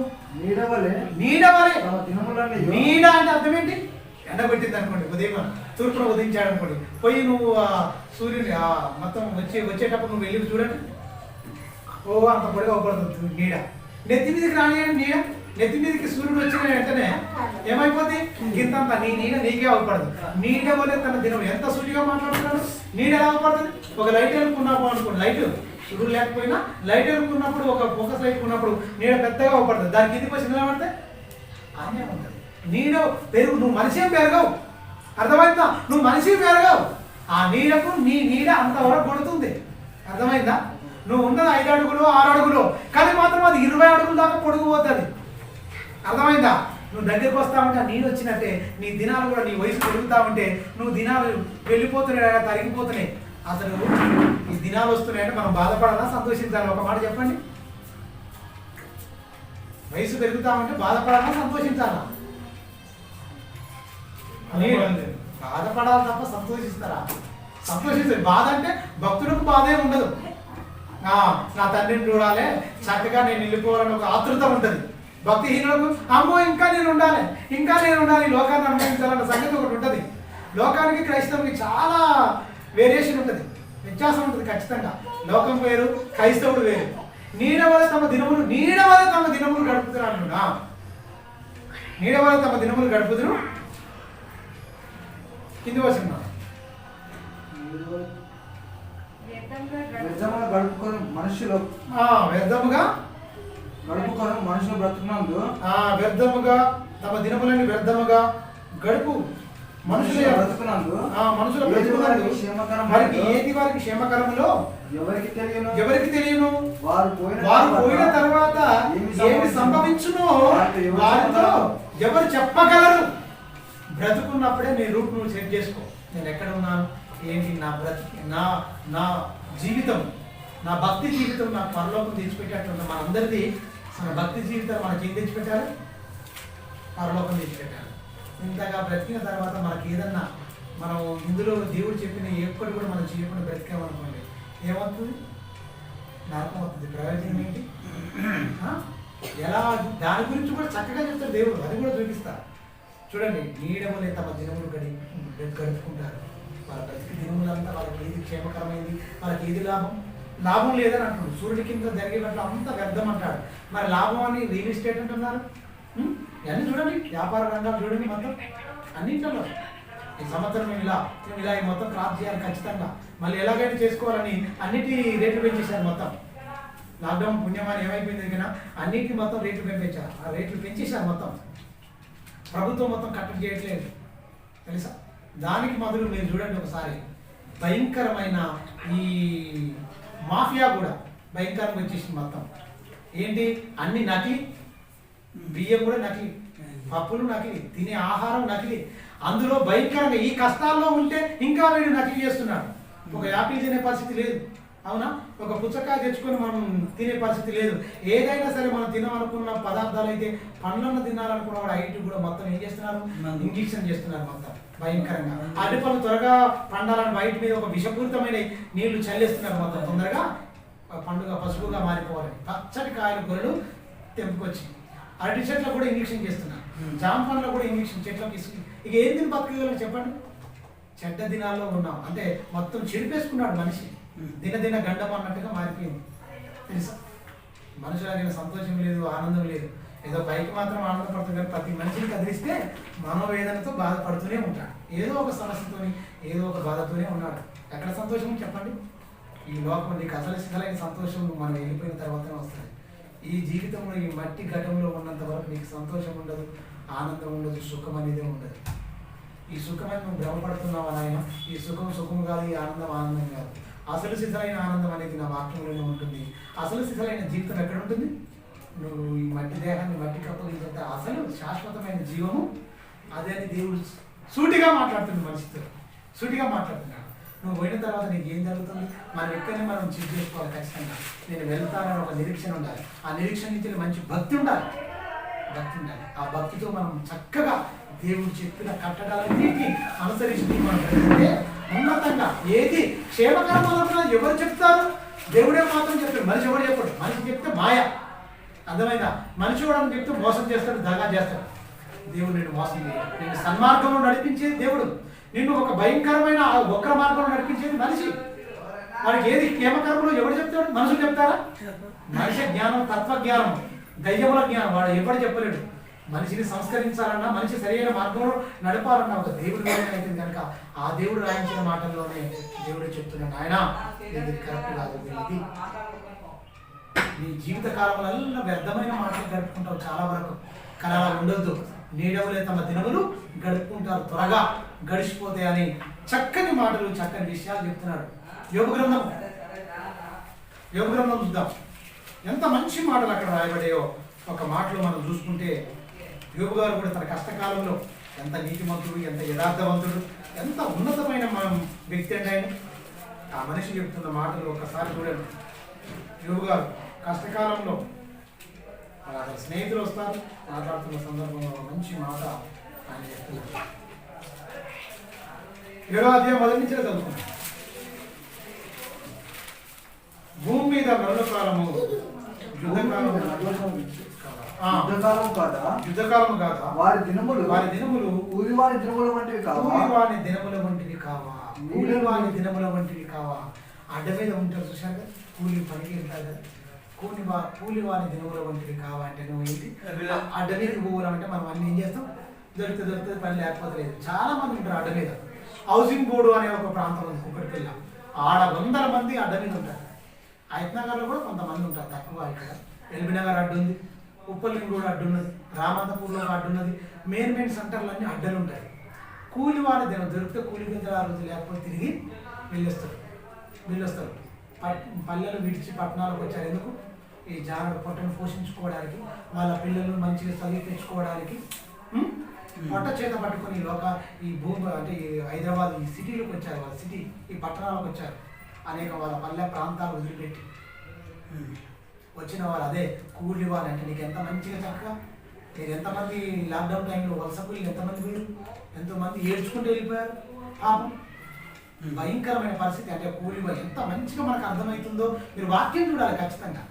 నీడ అంటే అర్థం ఏంటి? ఎండబెట్టింది అనుకోండి, ఉదయం తూర్పున ఉదయించాడు అనుకోండి, పోయి నువ్వు సూర్యుని మొత్తం వచ్చేటప్పుడు నువ్వు వెళ్ళి చూడండి, అంత పొడిగా అవపడుతుంది నీడ. నెత్తి మీదకి రానియండి నీడ. నెత్తి మీదకి సూర్యుడు వచ్చిన వెంటనే ఏమైపోతుంది? గింతంత నీ నీడ నీకే అవపడదు. నీడ వల్ల తన దినం ఎంత సూటిగా మాట్లాడుతున్నాడు. నీడ ఎలా అవపడుతుంది? ఒక లైట్ వెలుకున్నప్పుడు అనుకోండి, లైట్ సూర్యుడు లేకపోయినా లైట్ వెలుకున్నప్పుడు ఒక ఫోకస్ లైట్ ఉన్నప్పుడు నీడ పెద్దగా అవపడుతుంది. దానికి కిందికి వచ్చి నిలబడితే ఆనే ఉంటుంది. నీడ నువ్వు మనిషి ఏం పెరగవు. అర్థమైందా? నువ్వు మనిషి పెరగవు. ఆ నీడకు నీ నీడ అంతవరకు కొడుతుంది. అర్థమైందా? నువ్వు ఉన్నది 5 అడుగులు 6 అడుగులు, కానీ మాత్రం అది 20 అడుగుల దాకా పొడుగు పోతుంది. అర్థమైందా? నువ్వు దగ్గరికి వస్తా ఉంటే నీళ్ళు వచ్చినట్టే నీ దినాలు కూడా నీ వయసు పెరుగుతా ఉంటే నువ్వు దినాలు వెళ్ళిపోతున్నాయి, తరిగిపోతున్నాయి. అసలు ఈ దినాలు వస్తున్నాయంటే మనం బాధపడాలా సంతోషించాలి? ఒక మాట చెప్పండి. వయసు పెరుగుతా ఉంటే బాధపడాలా సంతోషించాలా? బాధపడాలి తప్ప సంతోషిస్తారా? సంతోషిస్తారు. బాధ అంటే భక్తులకు బాధే ఉండదు. నా తండ్రిని చూడాలి, చక్కగా నేను వెళ్ళిపోవాలని ఒక ఆతృత ఉంటుంది. భక్తిహీనులకు అమ్మో ఇంకా నేను ఉండాలి లోకాన్ని అనుభవించాలన్న సంగతి ఒకటి ఉంటుంది. లోకానికి క్రైస్తవునికి చాలా వేరియేషన్ ఉంటుంది, వ్యత్యాసం ఉంటుంది ఖచ్చితంగా. లోకం వేరు, క్రైస్తవుడు వేరు. నీడ వల్ల తమ దినములు గడుపుతున్నారు. నీడ వల్ల తమ దినములు గడుపుతురు. కింది వచ్చిన వ్యర్థముగా వ్యర్థముగా తమ దినములని వ్యర్థముగా గడుపు మనుషుల బ్రతుకునందు వారికి క్షేమకరములో ఎవరికి తెలియను. వారు పోయిన తర్వాత ఏమి సంభవించునో వారితో ఎవరు చెప్పగలరు. బ్రతుకున్నప్పుడే నీ రూట్ నువ్వు సెట్ చేసుకో. నేను ఎక్కడ ఉన్నాను, ఏంటి నా నా జీవితం, నా భక్తి జీవితం నాకు పరలోకం తెచ్చిపెట్టేట్టు. మనందరిది మన భక్తి జీవితం మనకి ఏం తెచ్చిపెట్టాలి? పరలోకం తెచ్చిపెట్టాలి. ఇంతగా బ్రతికిన తర్వాత మనకి ఏదన్నా మనం ఇందులో దేవుడు చెప్పిన ఎప్పటి కూడా మనం చేయకుండా బ్రతికామనుకోండి, ఏమవుతుంది? నరకం అవుతుంది. ప్రయోజనం ఏంటి? ఎలా దాని గురించి కూడా చక్కగా చెప్తారు దేవుడు, అది కూడా చూపిస్తా. చూడండి, నీడములే తమ దినములు గడుపుకుంటారు. వాళ్ళ బ్రతికి దినములంతా వాళ్ళకి ఏది క్షేమకరమైంది, వాళ్ళకి ఏది లాభం లేదని అంటున్నాడు. సూర్యుడి కింద జరిగేటట్లు అంత వ్యర్థం అంటాడు. మరి లాభం అని రియల్ ఎస్టేట్ అంటున్నారు. ఇవన్నీ చూడండి, వ్యాపార రంగాలు చూడండి, మొత్తం అన్నింటిలో ఈ సంవత్సరం మేము ఇలా ఈ మొత్తం క్రాప్ చేయాలి ఖచ్చితంగా, మళ్ళీ ఎలాగైనా చేసుకోవాలని అన్నిటి రేట్లు పెంచేశారు. మొత్తం లాక్డౌన్ పుణ్యమాని ఏమైపోయింది దగ్గర అన్నిటికీ మొత్తం రేట్లు పెంచారు. ఆ రేట్లు పెంచేశారు మొత్తం. ప్రభుత్వం మొత్తం కట్టడి చేయట్లేదు తెలుసా. దానికి మొదలు మీరు చూడండి ఒకసారి, భయంకరమైన ఈ మాఫియా కూడా భయంకరంగా వచ్చేసింది మొత్తం. ఏంటి, అన్ని నకిలీ, బియ్యం కూడా నకిలీ, పప్పులు నకిలీ, తినే ఆహారం నకిలీ. అందులో భయంకరంగా ఈ కష్టాల్లో ఉంటే ఇంకా వీడు నకిలీ చేస్తున్నాడు. ఒక యాపిల్ తినే పరిస్థితి లేదు, అవునా? ఒక పుచ్చకాయ తెచ్చుకొని మనం తినే పరిస్థితి లేదు. ఏదైనా సరే మనం తినాలనుకున్న పదార్థాలు అయితే పండ్లను తినాలనుకున్న వాడు ఐటీ కూడా మొత్తం ఏం చేస్తున్నారు, ఇంజెక్షన్ చేస్తున్నారు మొత్తం భయంకరంగా. అరటి పళ్ళు త్వరగా పండాలని బయట మీద ఒక విషపూరితమైన నీళ్లు చల్లేస్తున్నారు మొత్తం, తొందరగా పండుగ పసుపుగా మారిపోవాలి. పచ్చటి కాయలు గొర్రెలు తెంపుకొచ్చి అరటి చెట్లకు కూడా ఇంజెక్షన్ చేస్తున్నారు, జామ పండ్లకు కూడా ఇంజెక్షన్ చెట్లకు ఇక ఏం తిని బతకగలరు చెప్పండి. చెడ్డ దినాల్లో ఉన్నాం అంటే మొత్తం చెడిపేసుకున్నాడు మనిషి. దిన గండం అన్నట్టుగా మారిపోయింది తెలుసా. మనుషులకైనా సంతోషం లేదు, ఆనందం లేదు. ఏదో పైకి మాత్రం ఆనందపడుతుంది కానీ ప్రతి మనిషిని కదిలిస్తే మనోవేదనతో బాధపడుతూనే ఉంటాడు. ఏదో ఒక సమస్యతోని ఏదో ఒక బాధతోనే ఉన్నాడు. ఎక్కడ సంతోషం చెప్పండి? ఈ లోకం నీకు అసలు సిద్ధమైన సంతోషం మనం వెళ్ళిపోయిన తర్వాతనే వస్తుంది. ఈ జీవితంలో ఈ మట్టి ఘటంలో ఉన్నంత వరకు నీకు సంతోషం ఉండదు, ఆనందం ఉండదు, సుఖం అనేది ఉండదు. ఈ సుఖమని నువ్వు భ్రమపడుతున్నావా నాయన? ఈ సుఖం కాదు, ఈ ఆనందం కాదు. అసలు సిద్ధమైన ఆనందం అనేది నా వాక్యంలోనే ఉంటుంది. అసలు సిద్ధమైన జీవితం ఎక్కడ ఉంటుంది? నువ్వు ఈ మట్టి దేహాన్ని మట్టి కప్పగించే అసలు శాశ్వతమైన జీవము అదే అని దేవుడు సూటిగా మాట్లాడుతుంది, మనిషితో సూటిగా మాట్లాడుతున్నాడు. నువ్వు పోయిన తర్వాత నీకు ఏం జరుగుతుంది? మనం ఎక్కడనే మనం చెక్ చేసుకోవాలి ఖచ్చితంగా. నేను వెళ్తానని ఒక నిరీక్షణ ఉండాలి. ఆ నిరీక్షణ నుంచి మంచి భక్తి ఉండాలి. ఆ భక్తితో మనం చక్కగా దేవుడు చెప్పిన కట్టడాలన్నింటినీ అనుసరించి మనం వెళ్తే ఉన్నతంగా ఏది క్షేమకరమవుతున్నా ఎవరు చెప్తారు? దేవుడే మాత్రం చెప్తాడు, మనిషి ఎవరు చెప్పాడు. మనిషి చెప్తే మాయ, అర్థమైందా? మనిషి కూడా చెప్తే మోసం చేస్తాడు, దగా చేస్తాడు. దేవుడు నిన్ను మోసం చేయడు. నిన్ను సన్మార్గంలో నడిపించేది దేవుడు. నిన్ను ఒక భయంకరమైన వక్ర మార్గంలో నడిపించేది మనిషి. వాడికి ఏది క్షేమకరములో ఎవరు చెప్తాడు? మనుషులు చెప్తారా? మనిషి జ్ఞానం, తత్వజ్ఞానం, దయ్యముల జ్ఞానం వాడు ఎప్పుడు చెప్పలేడు. మనిషిని సంస్కరించాలన్నా, మనిషి సరైన మార్గంలో నడపాలన్నా ఒక దేవుడు అయితే కనుక ఆ దేవుడు రాయించిన మాటల్లోనే దేవుడు చెప్తున్నాడు, ఆయన ఇది కరెక్ట్ కాదు, ఇది నీ జీవిత కాలంలో వ్యర్థమైన మాటలు గడుపుకుంటావు చాలా వరకు. కానీ అలా ఉండొద్దు. నీడవులే తమ దినములు గడుపుకుంటారు, త్వరగా గడిచిపోతాయి అని చక్కని మాటలు, చక్కని విషయాలు చెప్తున్నాడు. యోగ గ్రంథం చూద్దాం, ఎంత మంచి మాటలు అక్కడ రాయబడేయో. ఒక మాటలో మనం చూసుకుంటే యోబు గారు కూడా తన కష్టకాలంలో ఎంత నీతిమంతుడు, ఎంత యథార్థవంతుడు, ఎంత ఉన్నతమైన వ్యక్తి అంటే ఆయన. ఆ మనిషి చెప్తున్న మాటలు ఒకసారి చూడండి. యోబు గారు కష్టకాలంలో స్నేహితులు వస్తారు, మాట్లాడుతున్న సందర్భంలో మంచి మాట ఆయన చెప్తున్నారు. 7వ అధ్యాయం మొదటి నుంచే చదువుకున్నాం. భూమి మీద నరుల కాలము యుద్ధకాలము కాదా? వారి దినములు ఊరివాని దినముల వంటివి కావా? అడ్డ మీద ఉంటారు చూశారు, కూలి పనికి వెళ్తారు కదా, కూలి వాని దినముల వంటివి కావా అంటే నువ్వు ఏంటి? అడ్డ మీదకి పోవాలంటే మనం అన్ని ఏం చేస్తాం? దొరుకుతుంది, పని లేకపోతే లేదు. చాలా మంది ఉంటారు అడ్డ మీద. హౌసింగ్ బోర్డు అనే ఒక ప్రాంతం ఉంది కుక్కటిపల్లి, ఆడ 100 మంది అడ్డ మీద ఉంటారు. ఆయత్నగర్లో కూడా కొంతమంది ఉంటారు, తక్కువ. ఇక్కడ ఎల్బీనగర్ అడ్డు ఉంది, ఉప్పలింగ్ కూడా అడ్డు ఉన్నది, రామంతపూర్లో అడ్డు ఉన్నది. మెయిన్ సెంటర్లు అన్నీ అడ్డలు ఉంటాయి. కూలి వాడి దినం దొరికితే కూలి గింజలు ఆ రోజు లేకపోతే తిరిగి వెళ్ళొస్తారు. పల్లెలు విడిచి పట్టణాలకు వచ్చారు. ఎందుకు? ఈ జాగ్రత్త పొట్టను పోషించుకోవడానికి, వాళ్ళ పిల్లలు మంచిగా చదివించుకోవడానికి పొట్ట చేత పట్టుకొని ఈ భూమి అంటే ఈ హైదరాబాద్ ఈ సిటీలోకి వచ్చారు. వాళ్ళ సిటీ ఈ పట్టణాలకు వచ్చారు. అనేక వాళ్ళ పల్లె ప్రాంతాలు వదిలిపెట్టి వచ్చిన వాళ్ళు అదే కూలి వాళ్ళు. అంటే నీకు ఎంత మంచిగా చక్కగా మీరు ఎంతమంది లాక్డౌన్ టైంలో వలస కూలీలు ఎంతమంది పోయారు, ఎంతోమంది ఏడ్చుకుంటూ వెళ్ళిపోయారు. పాపం భయంకరమైన పరిస్థితి. అంటే కూలి ఎంత మంచిగా మనకు అర్థమవుతుందో మీరు వాక్యం చూడాలి ఖచ్చితంగా.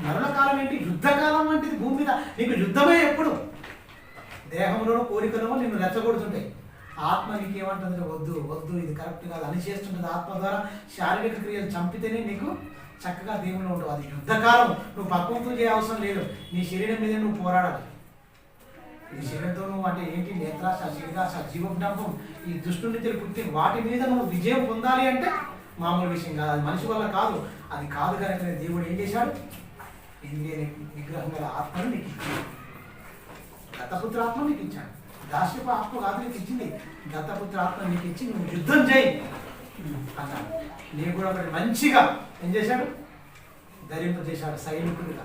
నరుల కాలం ఏంటి? యుద్ధకాలం వంటిది భూమి మీద. నీకు యుద్ధమే ఎప్పుడు? దేహంలోనూ కోరికలో నిన్ను రెచ్చగొడుతుంటాయి. ఆత్మ నీకేమంటుంది? వద్దు వద్దు, ఇది కరెక్ట్ కాదు అని చేస్తుంటుంది. ఆత్మ ద్వారా శారీరక క్రియలు చంపితేనే నీకు చక్కగా దేవుళ్ళు ఉండవు. అది యుద్ధకాలం. నువ్వు పక్వంతో చేయ అవసరం లేదు. నీ శరీరం మీద నువ్వు పోరాడాలి. నీ శరీరంతో నువ్వు అంటే ఏంటి? నేత్రాశ, శరీరాశ, జీవజ్ఞాపం, ఈ దుష్టుని పుట్టి వాటి మీద నువ్వు విజయం పొందాలి అంటే మామూలు విషయం కాదు. అది మనిషి వల్ల కాదు. అది కాదు కనుక దేవుడు ఏం చేశాడు? ఇండియన్ విగ్రహం గల ఆత్మను నీకు ఇచ్చాడు. దత్తపుత్ర ఆత్మ నీకు ఇచ్చాడు. దాస్యపు ఆత్మ కాదు నీకు ఇచ్చింది. దత్తపుత్ర ఆత్మ నీకు ఇచ్చి నువ్వు యుద్ధం చేయి అన్నాడు. నీకు కూడా ఒకటి మంచిగా ఏం చేశాడు? ధరింపజేశాడు సైనికుడిగా.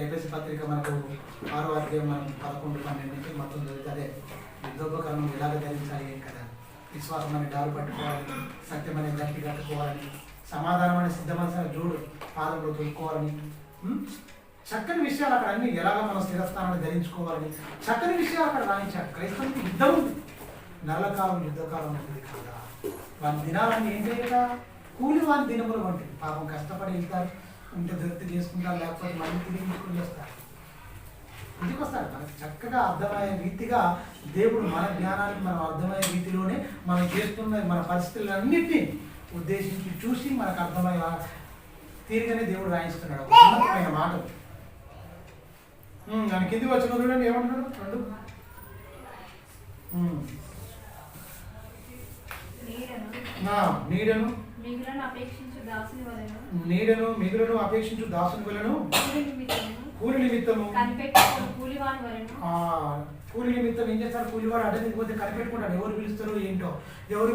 ఎఫెసీ పత్రిక మనకు 6వ అధ్యాయం మనం 11, 12 నుంచి మొత్తం చదివితే అదే యుద్ధోపకరణం ఎలాగ ధరించాలి ఏం కదా. విశ్వాసం అనే డాలు పట్టుకోవాలని, సత్యం అనే గట్టి కట్టుకోవాలని, సమాధానం అనే సిద్ధమనసిన జోడు పాదంలో తొలుకోవాలని, చక్కని విషయాలు అక్కడ అన్ని ఎలాగ మనం స్థిరస్థానాన్ని ధరించుకోవాలని చక్కని విషయాలు అక్కడ రాయించాడు. క్రైస్తవునికి యుద్ధం ఉంది. నరలకాలం యుద్ధకాలం ఉంటుంది కాదా. వాళ్ళ దినాలన్నీ ఏం చేయక కూలి వాళ్ళ దినములు వంటివి. పాపం కష్టపడి వెళ్తారు, ఉంటే దృప్తి చేసుకుంటారు, లేకపోతే మళ్ళీ తిరిగి తీసుకుని చేస్తారు. ఇంటికి వస్తాడు. మనకి చక్కగా అర్థమయ్యే రీతిగా దేవుడు మన జ్ఞానానికి మనం అర్థమయ్యే రీతిలోనే మనం చేస్తున్న మన పరిస్థితులన్నింటినీ ఉద్దేశించి చూసి మనకు అర్థమయ్యే తీరుగానే దేవుడు రాయిస్తున్నాడు. ఉన్నతమైన మాటలు. నన్ను కిందికి వచ్చిన చూడండి ఏమంటున్నాడు? 2 నీడను మిగులను అపేక్షించు దాసుని వలెను కూలి నిమిత్తము కూలి నిమిత్తం ఏం చేస్తారు? కూలివాడు అడ్డనికి పోతే కనిపెట్టుకుంటాడు. ఎవరు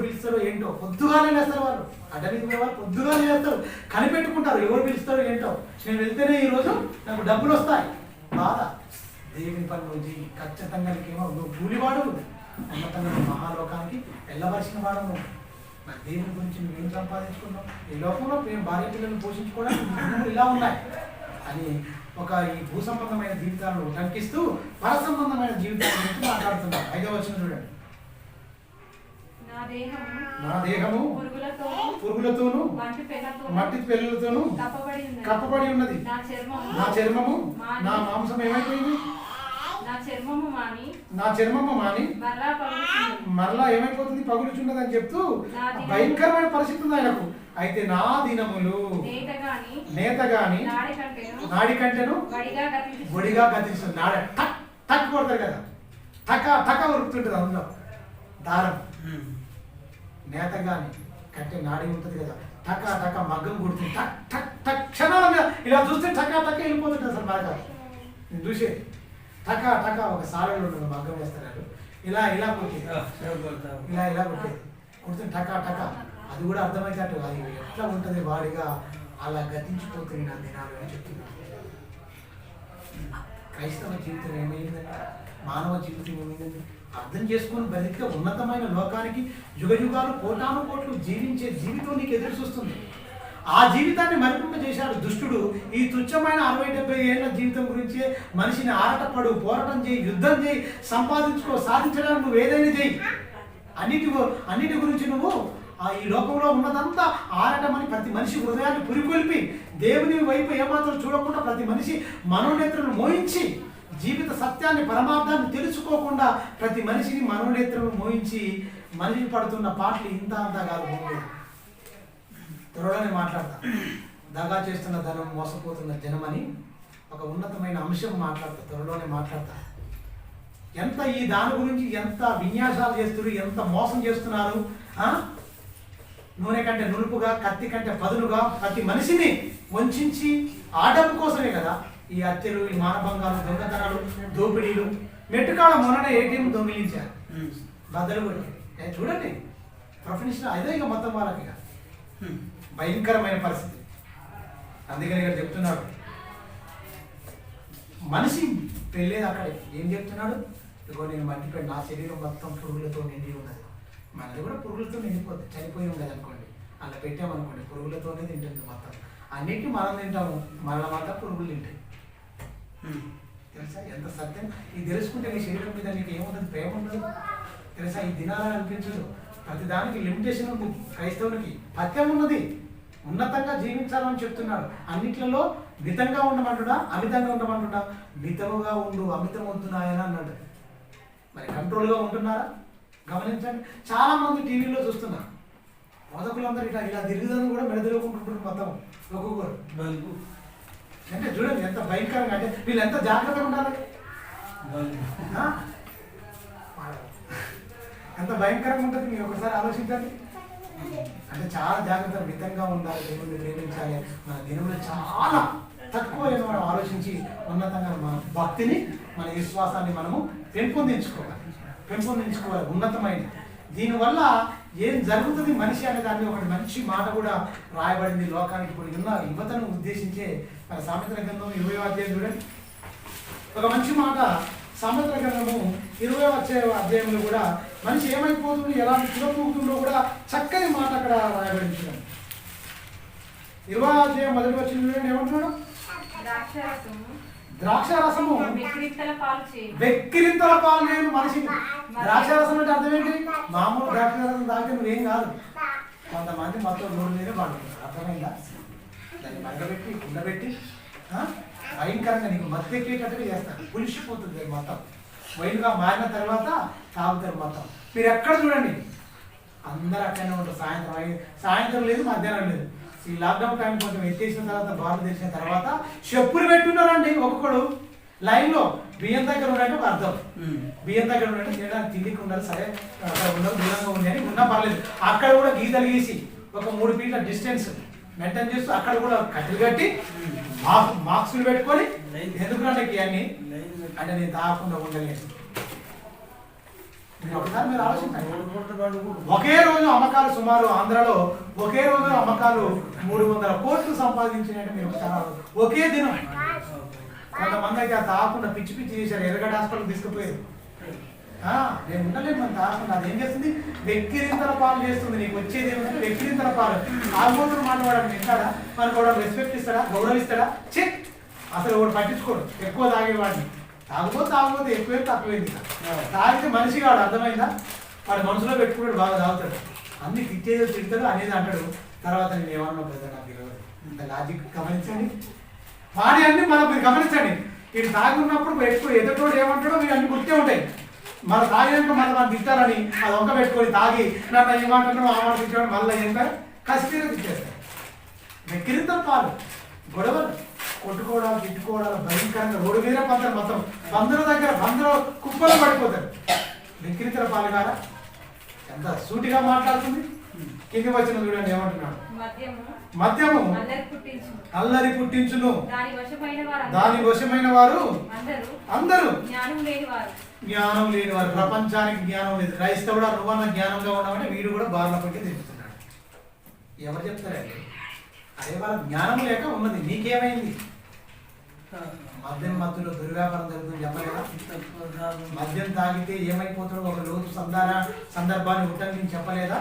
పిలుస్తారో ఏంటో పొద్దుగానే వేస్తారు వాళ్ళు. అడ్డనికి పోయే వాళ్ళు పొద్దుగానే వేస్తారు, కనిపెట్టుకుంటారు ఎవరు పిలుస్తారో ఏంటో. నేను వెళ్తేనే ఈరోజు నాకు డబ్బులు వస్తాయి. బాధ దేవుని పని రోజు ఖచ్చితంగా నీకేమో నువ్వు కూలివాడు, ఉన్నతంగా మహాలోకానికి వెళ్ళవలసిన వాడు. నాకు దేవుని గురించి నువ్వేం సంపాదించుకున్నావు? ఈ లోకంలో మేము భార్య పిల్లలను పోషించుకోవడానికి ఇలా ఉన్నాయి అని ఈ భూ సంబంధమైన జీవితాలను టంకిస్తూ పర సంబంధమైన జీవితాల గురించి మాట్లాడుతున్నారు. 5వ వచనం చూడండి. నా దేహము పురుగులతోను మట్టి పెళ్ళతోను కప్పబడి ఉన్నది. నా చర్మము నా మాంసం ఏమైపోయింది? నా చర్మము మాని మరలా ఏమైపోతుంది? పగులుచున్నది అని చెప్తూ భయంకరమైన పరిస్థితి ఉంది ఆయనకు. అయితే నా దినములు నేత గాని నాడి కంటేను బొడిగా గతిస్తుంది. నాడ టక్ టక్ కొడతారు కదా, టక ఉరుకుతుంటుంది అందులో దారం. నేత గాని కట్టే నాడి ఉంటుంది కదా, టక మగ్గం కుడుతుంది. టక్ టక్ టక్ క్షణాలుగా ఇలా చూస్తే టక వెళ్ళిపోతుంది. అసలు బాగా నేను చూసేది టక ఒక సాలలో ఉంటుంది, మగ్గం వేస్తారు. ఇలా కొట్టేది, ఇలా కొట్టేది, కుడుతుంది టక. అది కూడా అర్థమవుతాడు. అది ఎట్లా ఉంటుంది వాడిగా అలా గతించిపోతుంది నా దినాలు అని చెప్తున్నాను. క్రైస్తవ జీవితం ఏమైందండి? మానవ జీవితం ఏమైందండి? అర్థం చేసుకొని బ్రతికితే ఉన్నతమైన లోకానికి యుగాలు కోట్లు జీవించే జీవితం నీకు ఎదురు చూస్తుంది. ఆ జీవితాన్ని మరిపింపజేశాడు దుష్టుడు. ఈ తుచ్చమైన 60-70 ఏళ్ల జీవితం గురించి మనిషిని ఆరాటపడు, పోరాటం చేయి, యుద్ధం చేయి, సంపాదించుకో, సాధించడానికి నువ్వు ఏదైనా చేయి, అన్నిటి గురించి నువ్వు ఈ లోకంలో ఉన్నదంతా ఆరాటమని ప్రతి మనిషి హృదయాన్ని పురికొల్పి దేవుని వైపు ఏమాత్రం చూడకుండా ప్రతి మనిషి మనోనేత్రను మోయించి జీవిత సత్యాన్ని పరమార్థాన్ని తెలుసుకోకుండా ప్రతి మనిషిని మనోనేత్రను మోయించి మనిషి పడుతున్న పాటలు ఇంత అంతా కాదు. త్వరలోనే మాట్లాడతా. దగా చేస్తున్న ధనం, మోసపోతున్న జనమని ఒక ఉన్నతమైన అంశం మాట్లాడతా. త్వరలోనే మాట్లాడతా. ఎంత ఈ దాని గురించి ఎంత విన్యాసాలు చేస్తున్నారు, ఎంత మోసం చేస్తున్నారు. నూనె కంటే నునుపుగా, కత్తి కంటే పదునుగా ప్రతి మనిషిని వంచి ఆ డబ్బు కోసమే కదా ఈ హత్యలు, ఈ మానభంగాలు, దొంగతనాలు, దోపిడీలు. మెట్టుకాడ మొన్ననే ఏటీఎం దొంగిలించారు, బద్దలు కొట్టి. చూడండి ప్రొఫెషనల్ అదే ఇక మొత్తం వాళ్ళకి భయంకరమైన పరిస్థితి. అందుకని ఇక్కడ చెప్తున్నాడు మనిషి పెళ్ళేది అక్కడ. ఏం చెప్తున్నాడు? ఇదిగో నేను మట్టిపోయి నా శరీరం మొత్తం పురుగులతో నిండి ఉన్నది. మనది కూడా పురుగులతో నిండిపోతుంది. చనిపోయి ఉండదు అనుకోండి, అలా పెట్టామనుకోండి పురుగులతోనే తింటుంది మొత్తం. అన్నిటికీ మనం తింటాము, మళ్ళా పురుగులు తింటాయి. తెలుసా ఎంత సత్యం? ఇది తెలుసుకుంటే నీ శరీరం మీద నీకు ఏముంటుంది? ప్రేమ ఉండదు. తెలుసా? ఈ దినాలని అనిపించదు. ప్రతి దానికి లిమిటేషన్ ఉంది. క్రైస్తవునికి పథ్యం ఉన్నది. ఉన్నతంగా జీవించాలని చెప్తున్నాడు. అన్నిట్లలో మితంగా ఉండమంటుడా, అమితంగా ఉండమంటుడా? మితముగా ఉండు, అమితం వద్దునాయన అన్నాడు. మరి కంట్రోల్గా ఉంటున్నారా? గమనించండి. చాలా మంది టీవీలో చూస్తున్నారు, బోధకులందరూ ఇట్లా ఇలా తిరుగుదని కూడా మెడదిలోకుంటుంటారు మొత్తం ఒక్కొక్కరు. అంటే చూడండి ఎంత భయంకరంగా, అంటే వీళ్ళు ఎంత జాగ్రత్తగా ఉండాలి, ఎంత భయంకరంగా ఉంటుంది మీరు ఒకసారి ఆలోచించండి. అంటే చాలా జాగ్రత్తగా మితంగా ఉండాలి, దేవుడిని ప్రేమించాలి. మన దేవుడు చాలా తక్కువ మనం ఆలోచించి ఉన్నతంగా మన భక్తిని, మన విశ్వాసాన్ని మనము పెంపొందించుకోవాలి. ఉన్నతమైనది. దీనివల్ల ఏం జరుగుతుంది మనిషి అనే దాన్ని ఒకటి మంచి మాట కూడా రాయబడింది లోకానికి. ఇప్పుడు ఉన్న యువతను ఉద్దేశించే మన సామెతల గ్రంథం 20వ అధ్యాయం చూడండి. ఒక మంచి మాట సామెతల గ్రంథము 20వ అధ్యాయంలో కూడా మనిషి ఏమైపోతుంది, ఎలా చురకూగుతుందో కూడా చక్కని మాట అక్కడ రాయబడింది. 20వ అధ్యాయం మొదటి వచ్చిన చూడండి, ఏమంటున్నాడు? ద్రాక్షారసము వెక్కిరింతల పాలు చేయను మనిషిని. ద్రాక్షారసం అంటే అర్థం ఏంటి? మామూలు ద్రాక్షారసం తాగితే నువ్వేం కాదు. కొంతమంది మొత్తం నోరు మీదే పడుతున్నారు. అర్థమైందా? దాన్ని మరగబెట్టి కుండబెట్టి భయంకరంగా నీకు మత్తెక్కేటట్టుగా చేస్తారు. పులిసిపోతుంది మొత్తం. వైలుగా మారిన తర్వాత తాగుతారు మొత్తం. మీరు ఎక్కడ చూడండి అందరు అక్కడనే ఉంటారు. సాయంత్రం లేదు, మధ్యాహ్నం లేదు. ఈ లాక్డౌన్ టైం కొంచెం ఎత్తేసిన తర్వాత, బాగా తెలిసిన తర్వాత చెప్పులు పెట్టున్నారండి. ఒక్కొక్కడు లైన్లో బియ్యం దగ్గర ఉన్నట్టు ఒక అర్థం. బియ్యం దగ్గర ఉన్నట్టు తినడానికి తిండికి ఉన్నారు, సరే అక్కడ ఉన్నారు, దూరంగా ఉంది అని ఉన్నా పర్లేదు. అక్కడ కూడా గీతలు గీసి ఒక 3 ఫీట్ల డిస్టెన్స్ మెయింటైన్ చేస్తూ అక్కడ కూడా కట్టెలు కట్టి మార్క్స్లు పెట్టుకొని ఎందుకు నాకు అన్ని అంటే నేను తాగకుండా ఉండలేదు. ఒకసారి మీరు ఆలోచించండి. ఒకే రోజు అమ్మకాలు సుమారు ఆంధ్రలో ఒకే రోజు అమ్మకాలు 300 కోట్లు సంపాదించినట్టు మీరు ఒకసారి ఒకే దినం. కొంతమంది అయితే తాగకుండా పిచ్చి చేశారు, ఎర్రగడ్డ హాస్పిటల్ తీసుకుపోయారు. నేను ఉండలేదు మనం తాగకుండా. అది ఏం చేస్తుంది? వెక్కిరింతల పాలు చేస్తుంది. నీకు వచ్చేది ఏమంటే వెక్కిరింతల పాలు. ఆల్మోస్ట్ మాట్లాడాలి వింటాడా, మనకు కూడా రెస్పెక్ట్ ఇస్తాడా, గౌరవిస్తాడా? చెక్ అసలు ఎవరు పట్టించుకోడు. ఎక్కువ తాగేవాడిని తాగపోతే ఎక్కువ తక్కువైంది. తాగితే మనిషి కాడు, అర్థమైందా? వాడు మనసులో పెట్టుకున్నాడు, బాగా తాగుతాడు. అన్ని తిడతాడు అనేది అంటాడు. తర్వాత నేను ఏమన్నా పెద్ద నాకు తెలియదు. ఇంత లాజిక్ గమనించండి. వాడి అన్ని మీరు గమనించండి. వీడు తాగి ఉన్నప్పుడు ఎక్కువ ఎదుటోడు ఏమంటాడో మీరు అన్ని గుర్తే ఉంటాయి. మన తాగినాక మనం తిట్టాలని అది వంక పెట్టుకొని తాగి నన్ను ఏమంటున్నావు ఆ మాట తిట్టాడు, మళ్ళీ ఏంటంటే కసిగా తిట్టేస్తాడు. వెక్కిరింతల పాలు, గొడవలు, కొట్టుకోవడాలు, తిట్టుకోవడాలు, భయంకరంగా రోడ్డు మీద పడతారు. మొత్తం బందరు కుప్పలు పడిపోతారు. వెక్కిరింతల పాలు కాదా? ఎంత సూటిగా మాట్లాడుతుంది. కింది వచ్చిన చూడండి ఏమంటున్నాడు? మద్యము అల్లరి పుట్టించును, దాని వశమైన వారు అందరూ జ్ఞానం లేని వారు. ప్రపంచానికి జ్ఞానం లేదు. క్రైస్తవుడు నువ్వన్న జ్ఞానంగా ఉన్నామంటే వీడు కూడా బార్లపైకి తిరుగుతున్నాడు. ఎవరు చెప్తారండి? అదే వాళ్ళ జ్ఞానం లేక ఉన్నది. నీకేమైంది? మద్యం మత్తులో దుర్వ్యాపారం జరుగుతుంది చెప్పలేదా? మద్యం తాగితే ఏమైపోతాడో ఒక లోతు సందర్భాన్ని ఉట్టని చెప్పలేదా?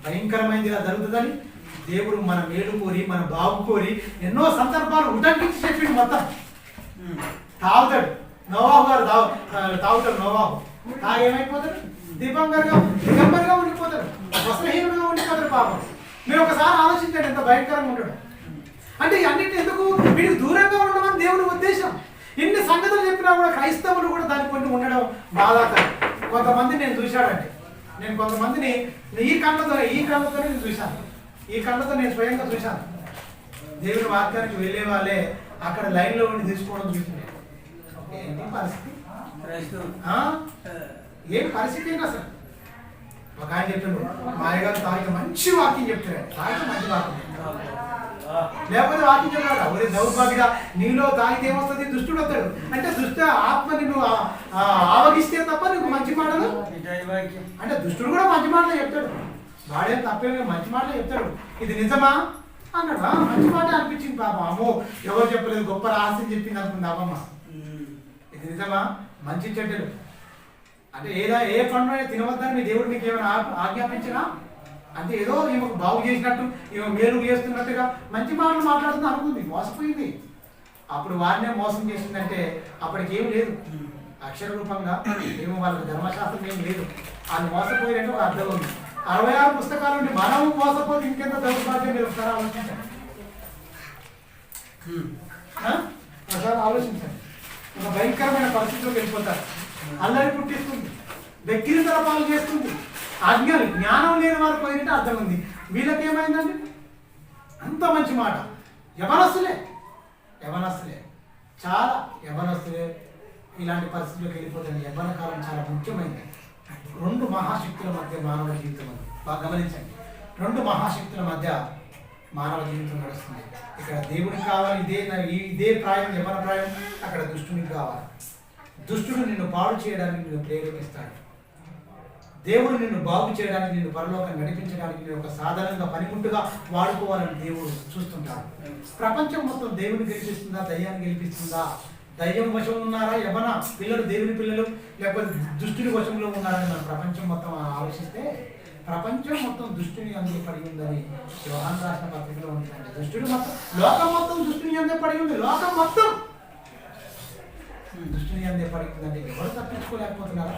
భయంకరమైనదిగా జరుగుతుందని దేవుడు మన మేలు కోరి, మన బాగు కోరి ఎన్నో సందర్భాలు ఉటంకించి చెప్పిండు. మొత్తం తాగుతాడు. నోవాహు గారు తాగుతాడు. నోవాహు తాగేమైపోతాడు? దిగంబరిగా ఉండిపోతాడు, వస్త్రహీనుడుగా ఉండిపోతాడు. పాపం మీరు ఒకసారి ఆలోచించండి ఎంత భయంకరంగా ఉంటాడు. అంటే అన్నింటి ఎందుకు? వీడికి దూరంగా ఉండమని దేవుని ఉద్దేశం. ఇన్ని సంగతులు చెప్పినా కూడా క్రైస్తవులు కూడా దాన్ని కొన్ని ఉండడం బాధాకరం. కొంతమంది నేను చూశాడంటే, నేను కొంతమందిని ఈ కళ్ళతోనే నేను చూశాను. ఈ కళ్ళతో నేను స్వయంగా చూశాను. దేవుని వాక్యానికి వెళ్ళే వాళ్ళే అక్కడ లైన్లో ఉండి తీసుకోవడం చూసింది. ఏంటి పరిస్థితి? ఏం పరిస్థితి ఏంటి అసలు? ఒక ఆయన చెప్తాడు, మా అయ్యగారు తాగితే మంచి వాక్యం చెప్తాడు. తాగితే మంచి వాక్యం లేకపోతే వాక్యం చెప్పాడు. ఒరే దౌర్భాగ్యగా నీలో తాగితే ఏమొస్తుంది? దుష్టుడు వస్తాడు. అంటే ఆత్మని నువ్వు ఆవగిస్తే తప్ప నీకు మంచి మాటలు అంటే దుష్టుడు కూడా మంచి మాటలు చెప్తాడు. వాడేం తప్పేమో మంచి మాటలు చెప్తాడు. ఇది నిజమా అన్నాడు. మంచి మాట అనిపించింది పాపం. అమ్మో ఎవరు చెప్పలేదు, గొప్ప రహస్యం చెప్పింది అనుకుంది అమ్మమ్మ. ఇది నిజమా? మంచి చెడ్డలు అంటే ఏ పండు అయినా తినవద్దని మీ దేవుడు మీకు ఏమైనా ఆజ్ఞాపించినా? అంటే ఏదో ఈమెకు బాగు చేసినట్టు, ఈమె మేలు చేస్తున్నట్టుగా మంచి మాటలు మాట్లాడుతుంది అనుకుంది. మోసపోయింది. అప్పుడు వారినే మోసం చేసిందంటే అప్పటికి ఏం లేదు. అక్షర రూపంగా ఏమో వాళ్ళకి ధర్మశాస్త్రం ఏం లేదు. వాళ్ళు మోసపోయినట్టు ఒక అర్థం ఉంది. 66 పుస్తకాలు ఉండి మనం మోసపోతే ఇంకెంత దౌర్భాగ్యం మీరు ఒకసారి ఆలోచించండి. ఒకసారి ఆలోచించండి. ఒక భయంకరమైన పరిస్థితిలోకి వెళ్ళిపోతారు. అల్లరి పుట్టిస్తుంది, వెక్కిరింతల పాలు చేస్తుంది. జ్ఞానం లేని వారు పోయినట్టు అర్థం ఉంది. వీళ్ళకేమైందండి? అంత మంచి మాట. యవనస్తులే చాలా యవనస్తులే ఇలాంటి పరిస్థితుల్లోకి వెళ్ళిపోతుంది. యవ్వన కాలం చాలా ముఖ్యమైనది. 2 మహాశక్తుల మధ్య మానవ జీవితం ఉంది. బాగా గమనించండి. 2 మహాశక్తుల మధ్య మానవ జీవితం నడుస్తుంది. ఇక్కడ దేవుడికి కావాలి, ఇదే ప్రాయం, యవ్వన ప్రాయం. అక్కడ దుష్టునికి కావాలి. దుష్టుడు నిన్ను పాడు చేయడానికి నిన్ను ప్రేరేపిస్తాడు. దేవుడు నిన్ను బాగు చేయడానికి, నిన్ను పరలోకం నడిపించడానికి నేను ఒక సాధనంగా పనిముట్టుగా వాడుకోవాలని దేవుడు చూస్తుంటాడు. ప్రపంచం మొత్తం దేవుని గెలిపిస్తుందా, దయ్యాన్ని గెలిపిస్తుందా? దయ్యం వశంలో ఉన్నారా యవ్వన పిల్లలు, దేవుని పిల్లలు, లేకపోతే దుష్టుని వశంలో ఉన్నారని మనం ప్రపంచం మొత్తం ఆలోచిస్తే ప్రపంచం మొత్తం దుష్టుని అందే పడి ఉందని యోహాను రాసిన పత్రికలో ఉంటుందండి. దుష్టుడు మొత్తం, లోకం మొత్తం దుష్టుని అందే పడి ఉంది. లోకం మొత్తం దుష్టుని అందే పడి ఉందంటే ఎవరు తప్పించుకోలేకపోతున్నారా?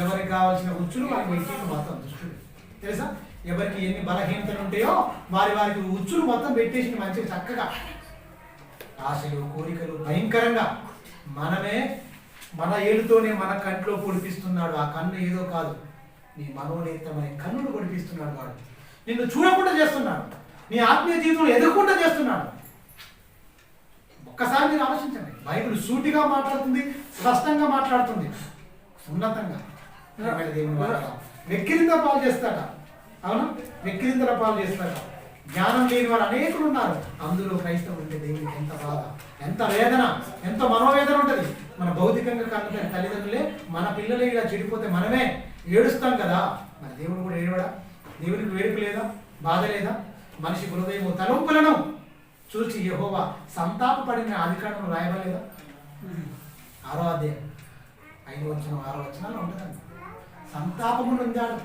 ఎవరికి కావాల్సిన ఉచ్చులు వారికి పెట్టేది మొత్తం దుష్టుడు. తెలుసా? ఎవరికి ఎన్ని బలహీనతలు ఉంటాయో వారికి ఉచ్చులు మొత్తం పెట్టేసి మంచిగా చక్కగా ఆశలు, కోరికలు భయంకరంగా మనమే మన ఏడుతోనే మన కంట్లో పొడిపిస్తున్నాడు. ఆ కన్ను ఏదో కాదు, నీ మనోనేత్రమనే కన్నును పొడిపిస్తున్నాడు. వాడు నిన్ను చూడకుండా చేస్తున్నాడు, నీ ఆత్మీయ జీవితంలో ఎదుర్కొంటూ చేస్తున్నాడు. ఒక్కసారి మీరు ఆలోచించండి. బైబిల్ సూటిగా మాట్లాడుతుంది, స్పష్టంగా మాట్లాడుతుంది, ఉన్నతంగా. వెక్కిరింతల పాలు చేస్తాడ. అవునా? వెక్కిరింతల పాలు చేస్తాడ. జ్ఞానం లేని వారు అనేకులు ఉన్నారు. అందులో క్రైస్తవులు ఉంటే దేవునికి ఎంత బాధ, ఎంత వేదన, ఎంత మనోవేదన ఉంటుంది. మన భౌతికంగా కనుక తల్లిదండ్రులే మన పిల్లలు ఇలా చెడిపోతే మనమే ఏడుస్తాం కదా. మన దేవుడు కూడా ఏడవడా? దేవునికి వేడుక లేదా, బాధ లేదా? మనిషి హృదయము తలంపులను చూసి యెహోవా సంతాపపడిన అధికారం రాయబడలేదా? 6వ అధ్యాయం 5వ వచనం 6వ వచనాలు ఉంటుందండి. సంతాపము నొందాడు,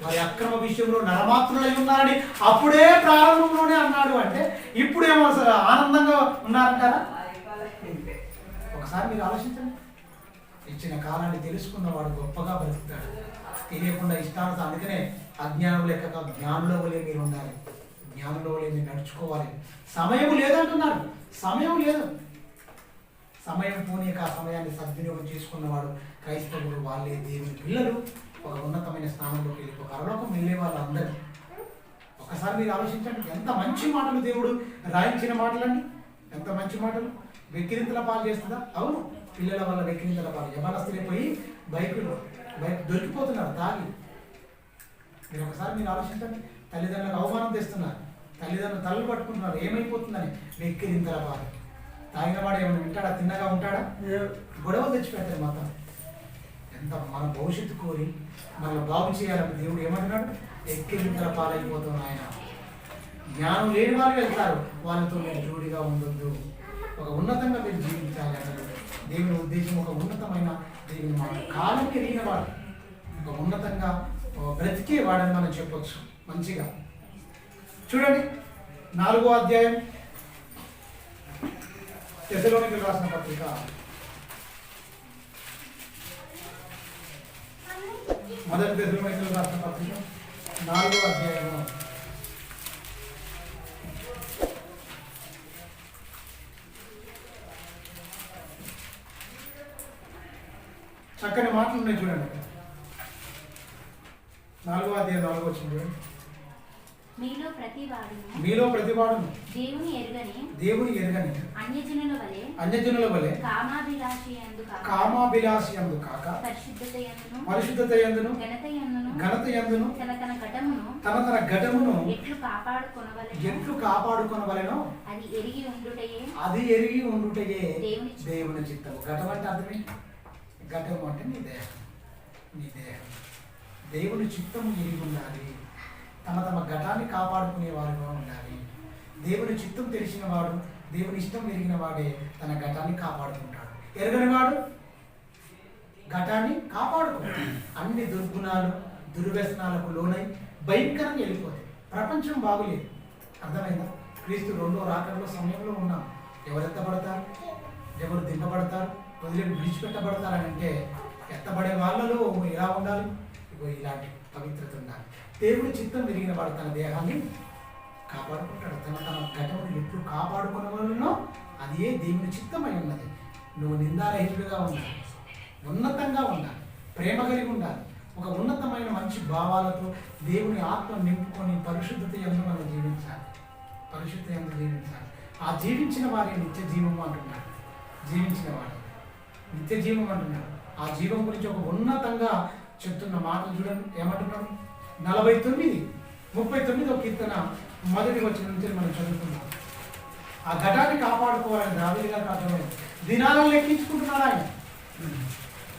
వారి అక్రమ విషయంలో నరమాత్రులై ఉన్నారని అప్పుడే ప్రారంభంలోనే అన్నాడు. అంటే ఇప్పుడేమో అసలు ఆనందంగా ఉన్నారంటారా? ఒకసారి మీరు ఆలోచించండి. ఇచ్చిన కాలాన్ని తెలుసుకున్నవాడు గొప్పగా బ్రతుకుతాడు. తెలియకుండా ఇష్టానుసారం. అందుకనే అజ్ఞానం లెక్క జ్ఞానుల వలె మీరు ఉండాలి, జ్ఞానుల వలె మీరు నడుచుకోవాలి. సమయం లేదంటున్నారు. సమయం లేదు. సమయం పోనీక ఆ సమయాన్ని సద్వినియోగం చేసుకున్నవాడు క్రైస్తవులు, వాళ్ళే దేవుని పిల్లలు. ఒక ఉన్నతమైన స్థానంలోకి వెళ్ళి ఒక పరలోకం వెళ్ళే వాళ్ళందరూ. ఒకసారి మీరు ఆలోచించండి. ఎంత మంచి మాటలు దేవుడు రాయించిన మాటలండి, ఎంత మంచి మాటలు. వెక్కిరింతల పాలు చేస్తుందా? అవును, పిల్లల వల్ల వెక్కిరింతల పాలు. యవనస్తులే పోయి బైక్ దొరికిపోతున్నారు తాగి. మీరు ఒకసారి ఆలోచించండి. తల్లిదండ్రులకు అవమానం తెస్తున్నారు, తల్లిదండ్రులు తలలు పట్టుకుంటున్నారు. ఏమైపోతుందని వెక్కిరింతల పాలు. తాగిన వాడు ఏమైనా వింటాడా? తిన్నగా ఉంటాడా? గొడవలు తెచ్చిపెట్టారు మొత్తం. ఎంత మన భవిష్యత్తు కోరి మనల్ని బాగు చేయాలని దేవుడు ఏమంటున్నాడు? వెక్కిరింతల పాలైపోతాం ఆయన. జ్ఞానం లేని వాళ్ళు వెళ్తారు, వాళ్ళతో మీరు జోడిగా ఉండొద్దు. ఒక ఉన్నతంగా మీరు జీవించాలి అన్నది దేవుని ఉద్దేశం. ఒక ఉన్నతమైన దేవుని మాట. కాలం ఎరిగిన వాడు, ఒక ఉన్నతంగా బ్రతికే వాడని మనం చెప్పొచ్చు మంచిగా. చూడండి 4వ అధ్యాయం తెస్సలోనికీయులకు రాసిన పత్రిక 1 తెస్సలోనికీయులకు రాసిన పత్రిక 4వ అధ్యాయము 'చక్కని మాటలు ఉన్నాయి చూడండి. 4వ అధ్యాయం 4వ వచనం చూడండి. మీలో ప్రతివాడును దేవుని ఎరుగని అన్యజనుల వలె కామాభిలాషి యందు కాక పరిశుద్ధత యందును ఘనత యందును తన ఘటమును ఎట్లు కాపాడుకొనవలెనో అది ఎరిగి ఉండుటయే దేవుని చిత్తము. ఘటం అంటే అర్థమే. ఘటము అంటే నీ దేహం. దేవుని చిత్తము ఎరిగి ఉండాలి. తమ ఘటాన్ని కాపాడుకునేవాడుగా ఉండాలి. దేవుని చిత్తం తెలిసిన వాడు, దేవుని ఇష్టం ఎరిగిన వాడే తన ఘటాన్ని కాపాడుకుంటాడు. ఎరగని వాడు ఘటాన్ని కాపాడుకుంటాడు. అన్ని దుర్గుణాలు, దుర్వ్యసనాలకు లోనై భయంకరంగా వెళ్ళిపోతాయి. ప్రపంచం బాగులేదు. అర్థమైందా? క్రీస్తు 2వ రాకడలో సమయంలో ఉన్నాం. ఎవరు ఎత్తబడతారు, ఎవరు దింపబడతారు, వదిలి విడిచిపెట్టబడతారని అంటే ఎత్తబడే వాళ్ళలో ఎలా ఉండాలి? ఇగో ఇలాంటి పవిత్రత ఉండాలి. దేవుడి చిత్తం తిరిగిన వాడు తన దేహాన్ని కాపాడుకుంటాడు. తన ఘటమును ఎప్పుడు కాపాడుకున్న వాళ్ళనో అది దేవుని చిత్తమై ఉన్నది. నువ్వు నిందారహితుడిగా ఉండాలి, ఉన్నతంగా ఉండాలి, ప్రేమ కలిగి ఉండాలి, ఒక ఉన్నతమైన మంచి భావాలతో దేవుని ఆత్మ నింపుకొని పరిశుద్ధత యందు మనం జీవించాలి. పరిశుద్ధ యందు జీవించాలి. ఆ జీవించిన వారి నిత్య జీవము అంటున్నాడు. జీవించిన వాడు నిత్య జీవం అంటున్నాడు. ఆ జీవం గురించి ఒక ఉన్నతంగా చెప్తున్న మాటలు చూడండి. ఏమంటున్నాడు? 49:39 కీర్తన మొదటి వచనం నుంచి మనం చదువుకుందాం. ఆ ఘటాన్ని కాపాడుకోవాలని దావీదు గారికి అర్థమైంది. దినాలను లెక్కించుకుంటున్నాడు ఆయన.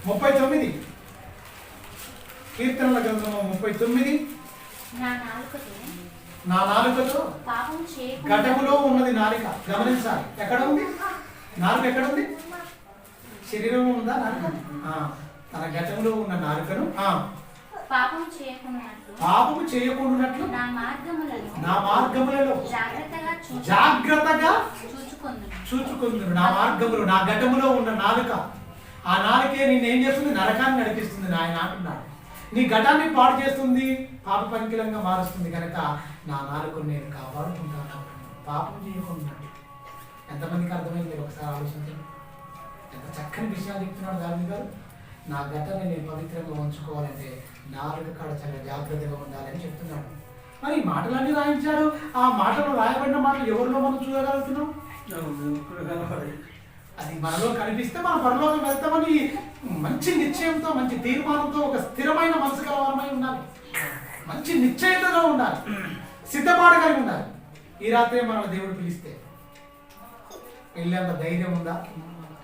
39 కీర్తనల గ్రంథము 39. నా నాలుకతో ఘటములో ఉన్నది నాలుక. గమనించాలి. ఎక్కడ ఉంది నాలుక? ఎక్కడ ఉంది? శరీరం ఉందా నాలుక? తన ఘటములో ఉన్న నాలుకను పాపము చేయకుండానట్లు నా మార్గములలో జాగ్రత్తగా చూచుకుందును. నా మార్గములు, నా ఘటములో ఉన్న నాలుక, ఆ నాలుకే నిన్నేం చేస్తుంది? నరకాన్ని నడిపిస్తుంది. ఆయన అంటున్నాడు, నీ ఘటాన్ని పాడు చేస్తుంది, పాప పంకిలంగా మారుస్తుంది. కనుక నా నాలుకను నేను కాపాడుకుంటాను. పాపం చేయకుండా. ఎంతమందికి అర్థమైంది? ఒకసారి ఆలోచించండి. ఎంత చక్కని విషయాలు చెప్తున్నాడు దావీదు గారు. నా ఘటాన్ని నేను పవిత్రంగా ఉంచుకోవాలంటే నాలుగు కాడ చాలా జాగ్రత్తగా ఉండాలని చెప్తున్నాడు. మరి ఈ మాటలన్నీ రాయించాడు. ఆ మాటలు రాయబడిన మాటలు ఎవరిలో మనం చూడగలుగుతున్నాం? అది మనలో కనిపిస్తే మనం పరలోకం వెళ్తామని మంచి నిశ్చయంతో, మంచి తీర్మానంతో, ఒక స్థిరమైన మనసు కలవారమై ఉండాలి. మంచి నిశ్చయితగా ఉండాలి, సిద్ధపాటు ఉండాలి. ఈ రాత్రే మనల్ని దేవుడు పిలిస్తే వెళ్ళేంత ధైర్యం ఉందా?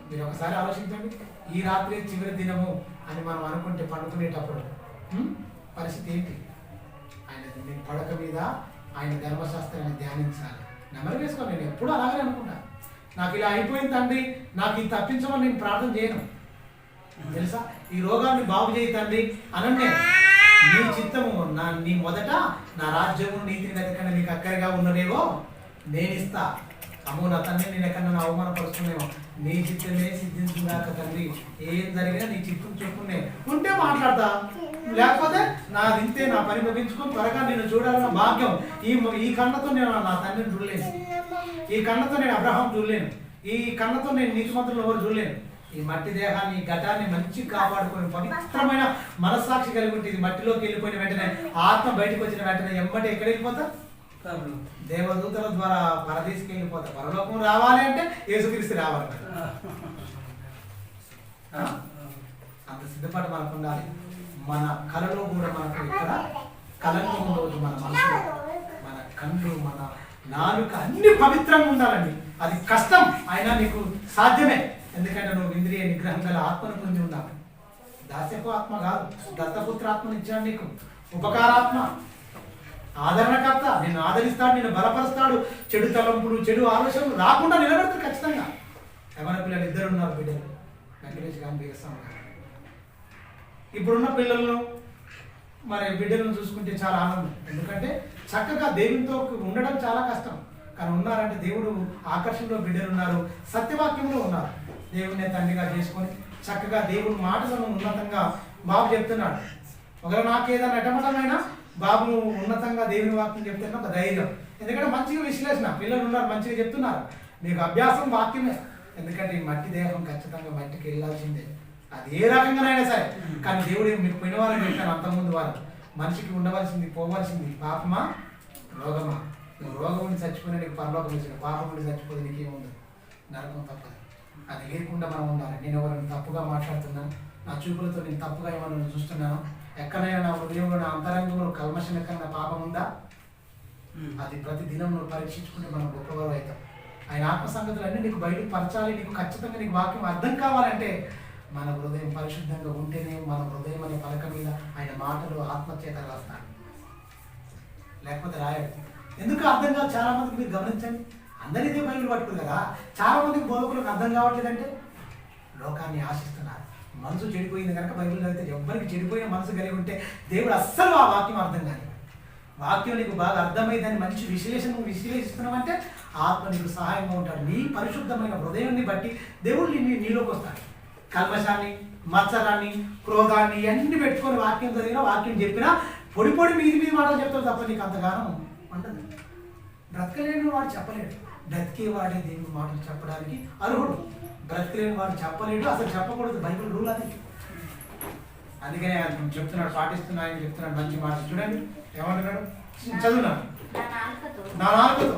మీరు ఒకసారి ఆలోచించండి. ఈ రాత్రి చివరి దినము అని మనం అనుకుంటే పండుకునేటప్పుడు పరిస్థితి ఏంటి? ఆయన పడక మీద ఆయన ధర్మశాస్త్రాన్ని ధ్యానించాలి. నెమరు వేసుకోవాలి. నేను ఎప్పుడు అలాగే అనుకుంటా. నాకు ఇలా అయిపోయింది తండ్రి, నాకు ఇది తప్పించమని నేను ప్రార్థన చేయను. తెలుసా? ఈ రోగాన్ని బాగు చేయి తండ్రి అనంటే నీ చిత్తము నీ మొదట నా రాజ్యము నీతిని వెతకండి, నీకు అక్కడిగా ఉన్నదేవో నేను ఇస్తా. అమ్మో నా తండ్రి నేను ఎక్కడన్నా అవమానపరుస్తున్నామో, నీ చిత్తమే సిద్ధించుగాక తండ్రి. ఏం జరిగినా నీ చిత్తం చెప్పుకునే ఉంటే మాట్లాడతా, లేకపోతే నాది ఇంతే. నా పని ముగించుకొని త్వరగా నేను చూడాలన్న భాగ్యం ఈ కళ్ళతో నేను నా తండ్రిని చూడలేను. ఈ కళ్ళతో నేను అబ్రహాం చూడలేను. ఈ కళ్ళతో నేను నీతిమంతులను ఎవరు చూడలేను. ఈ మట్టి దేహాన్ని, ఈ ఘటాన్ని మంచి కాపాడుకొని పవిత్రమైన మనస్సాక్షి కలిగి ఉంటే ఇది మట్టిలోకి వెళ్ళిపోయిన వెంటనే, ఆత్మ బయటకు వచ్చిన వెంటనే ఎమ్మటే ఎక్కడ వెళ్ళిపోతా? దేవదూతల ద్వారా పరదేశికి వెళ్ళిపోతా. పరలోకం రావాలి అంటే యేసుక్రీస్తు రావాలి. అంత సిద్ధపాటు మనకు ఉండాలి. మన కళలో కూడా మనకు ఇక్కడ కలంకం రోజు మన మనసు, మన కళ్ళు, మన నాలుక అన్ని పవిత్రంగా ఉండాలండి. అది కష్టం, అయినా నీకు సాధ్యమే. ఎందుకంటే నువ్వు ఇంద్రియ నిగ్రహం గల ఆత్మను పొంది ఉన్నావు. దాస్యపు ఆత్మ కాదు, దత్తపుత్ర ఆత్మను ఇచ్చాడు నీకు. ఉపకారాత్మ, ఆదరణకర్త. నిన్ను ఆదరిస్తాడు, నిన్ను బలపరుస్తాడు. చెడు తలంపులు, చెడు ఆలోచనలు రాకుండా నిలబెడతాడు ఖచ్చితంగా. ఎవరి పిల్లలు 2 ఉన్నారు బిడ్డలు, వెంకటేష్ గారు, బీరస్వామి గారు. ఇప్పుడున్న పిల్లలను మరి బిడ్డలను చూసుకుంటే చాలా ఆనందం. ఎందుకంటే చక్కగా దేవునితో ఉండడం చాలా కష్టం. కానీ ఉన్నారంటే దేవుడు ఆకర్షణలో బిడ్డలు ఉన్నారు, సత్యవాక్యంలో ఉన్నారు. దేవుడిని తండ్రిగా చేసుకొని చక్కగా దేవుడి మాటలను ఉన్నతంగా బాబు చెప్తున్నాడు. ఒకవేళ నాకేదైనా ఎటమటమైనా బాబు ఉన్నతంగా దేవుని వాక్యం చెప్తున్నా ఒక ధైర్యం. ఎందుకంటే మంచిగా విశ్లేషణ, పిల్లలు ఉన్నారు మంచిగా చెప్తున్నారు. మీకు అభ్యాసం వాక్యమే. ఎందుకంటే ఈ మట్టి దేహం ఖచ్చితంగా మట్టికి వెళ్ళాల్సిందే, అది ఏ రకంగానైనా సరే. కానీ దేవుడు మీకు పోయిన వారు చెప్పాను అంతకుముందు వారు, మనిషికి ఉండవలసింది పోవలసింది పాపమా రోగమా. నువ్వు రోగం ఉండి చచ్చిపోయినా నీకు పరలోకం ఇచ్చిన, పాపం ఉండి చచ్చిపోతే నీకేముంది? నరకం తప్పదు. అది లేకుండా మనం ఉండాలి. నేను ఎవరైనా తప్పుగా మాట్లాడుతున్నాను, నా చూపులతో నేను తప్పుగా ఏమైనా చూస్తున్నాను, ఎక్కడైనా నా హృదయంలో, నా అంతరంగంలో కల్మషం ఎక్కడైనా పాపం ఉందా? అది ప్రతి దినం నువ్వు పరీక్షించుకుంటే మనం గొప్పవారు అవుతాం. ఆయన ఆత్మ సంగతులన్నీ నీకు బయటకు పరచాలి. నీకు ఖచ్చితంగా నీకు వాక్యం అర్థం కావాలంటే మన హృదయం పరిశుద్ధంగా ఉంటేనే మన హృదయం అనే పలక మీద ఆయన మాటలు ఆత్మచేత రాస్తాడు, లేకపోతే రాయడు. ఎందుకు అర్థం కాదు? చాలా మందికి మీరు గమనించండి, అందరిదే బైబిల్ పట్టుకుని కదా. చాలా మందికి బోధకులకు అర్థం కావట్లేదంటే లోకాన్ని ఆశిస్తున్నారు. మనసు చెడిపోయింది కనుక బైబిల్ చదివితే ఎవ్వరికి చెడిపోయిన మనసు కలిగి ఉంటే దేవుడు అస్సలు ఆ వాక్యం అర్థం కాదు. వాక్యం నీకు బాగా అర్థమైందని మంచి విశ్లేషిస్తున్నావంటే ఆత్మ నీకు సహాయంగా ఉంటాడు. నీ పరిశుద్ధమైన హృదయాన్ని బట్టి దేవుడు నీలోకి వస్తాడు. కల్మషాన్ని, మత్సరాన్ని, క్రోధాన్ని అన్ని పెట్టుకొని వాక్యం చదివినా, వాక్యం చెప్పినా పొడి పొడి మీది మాటలు చెప్తారు తప్ప నీకు అంతగానం ఉండదు. బ్రతకలేని వాడు చెప్పలేడు, బ్రతికేవాడే దేవుని మాటలు చెప్పడానికి అర్హుడు. బ్రతకలేని వాడు చెప్పలేడు, అసలు చెప్పకూడదు. బైబిల్ రూల్ అది. అందుకనే ఆయన చెప్తున్నాడు, పాటిస్తున్నాయని చెప్తున్నాడు. మంచి మాట చూడండి ఏమంటున్నాడు, చదువున్నాను. నా నాలుకతో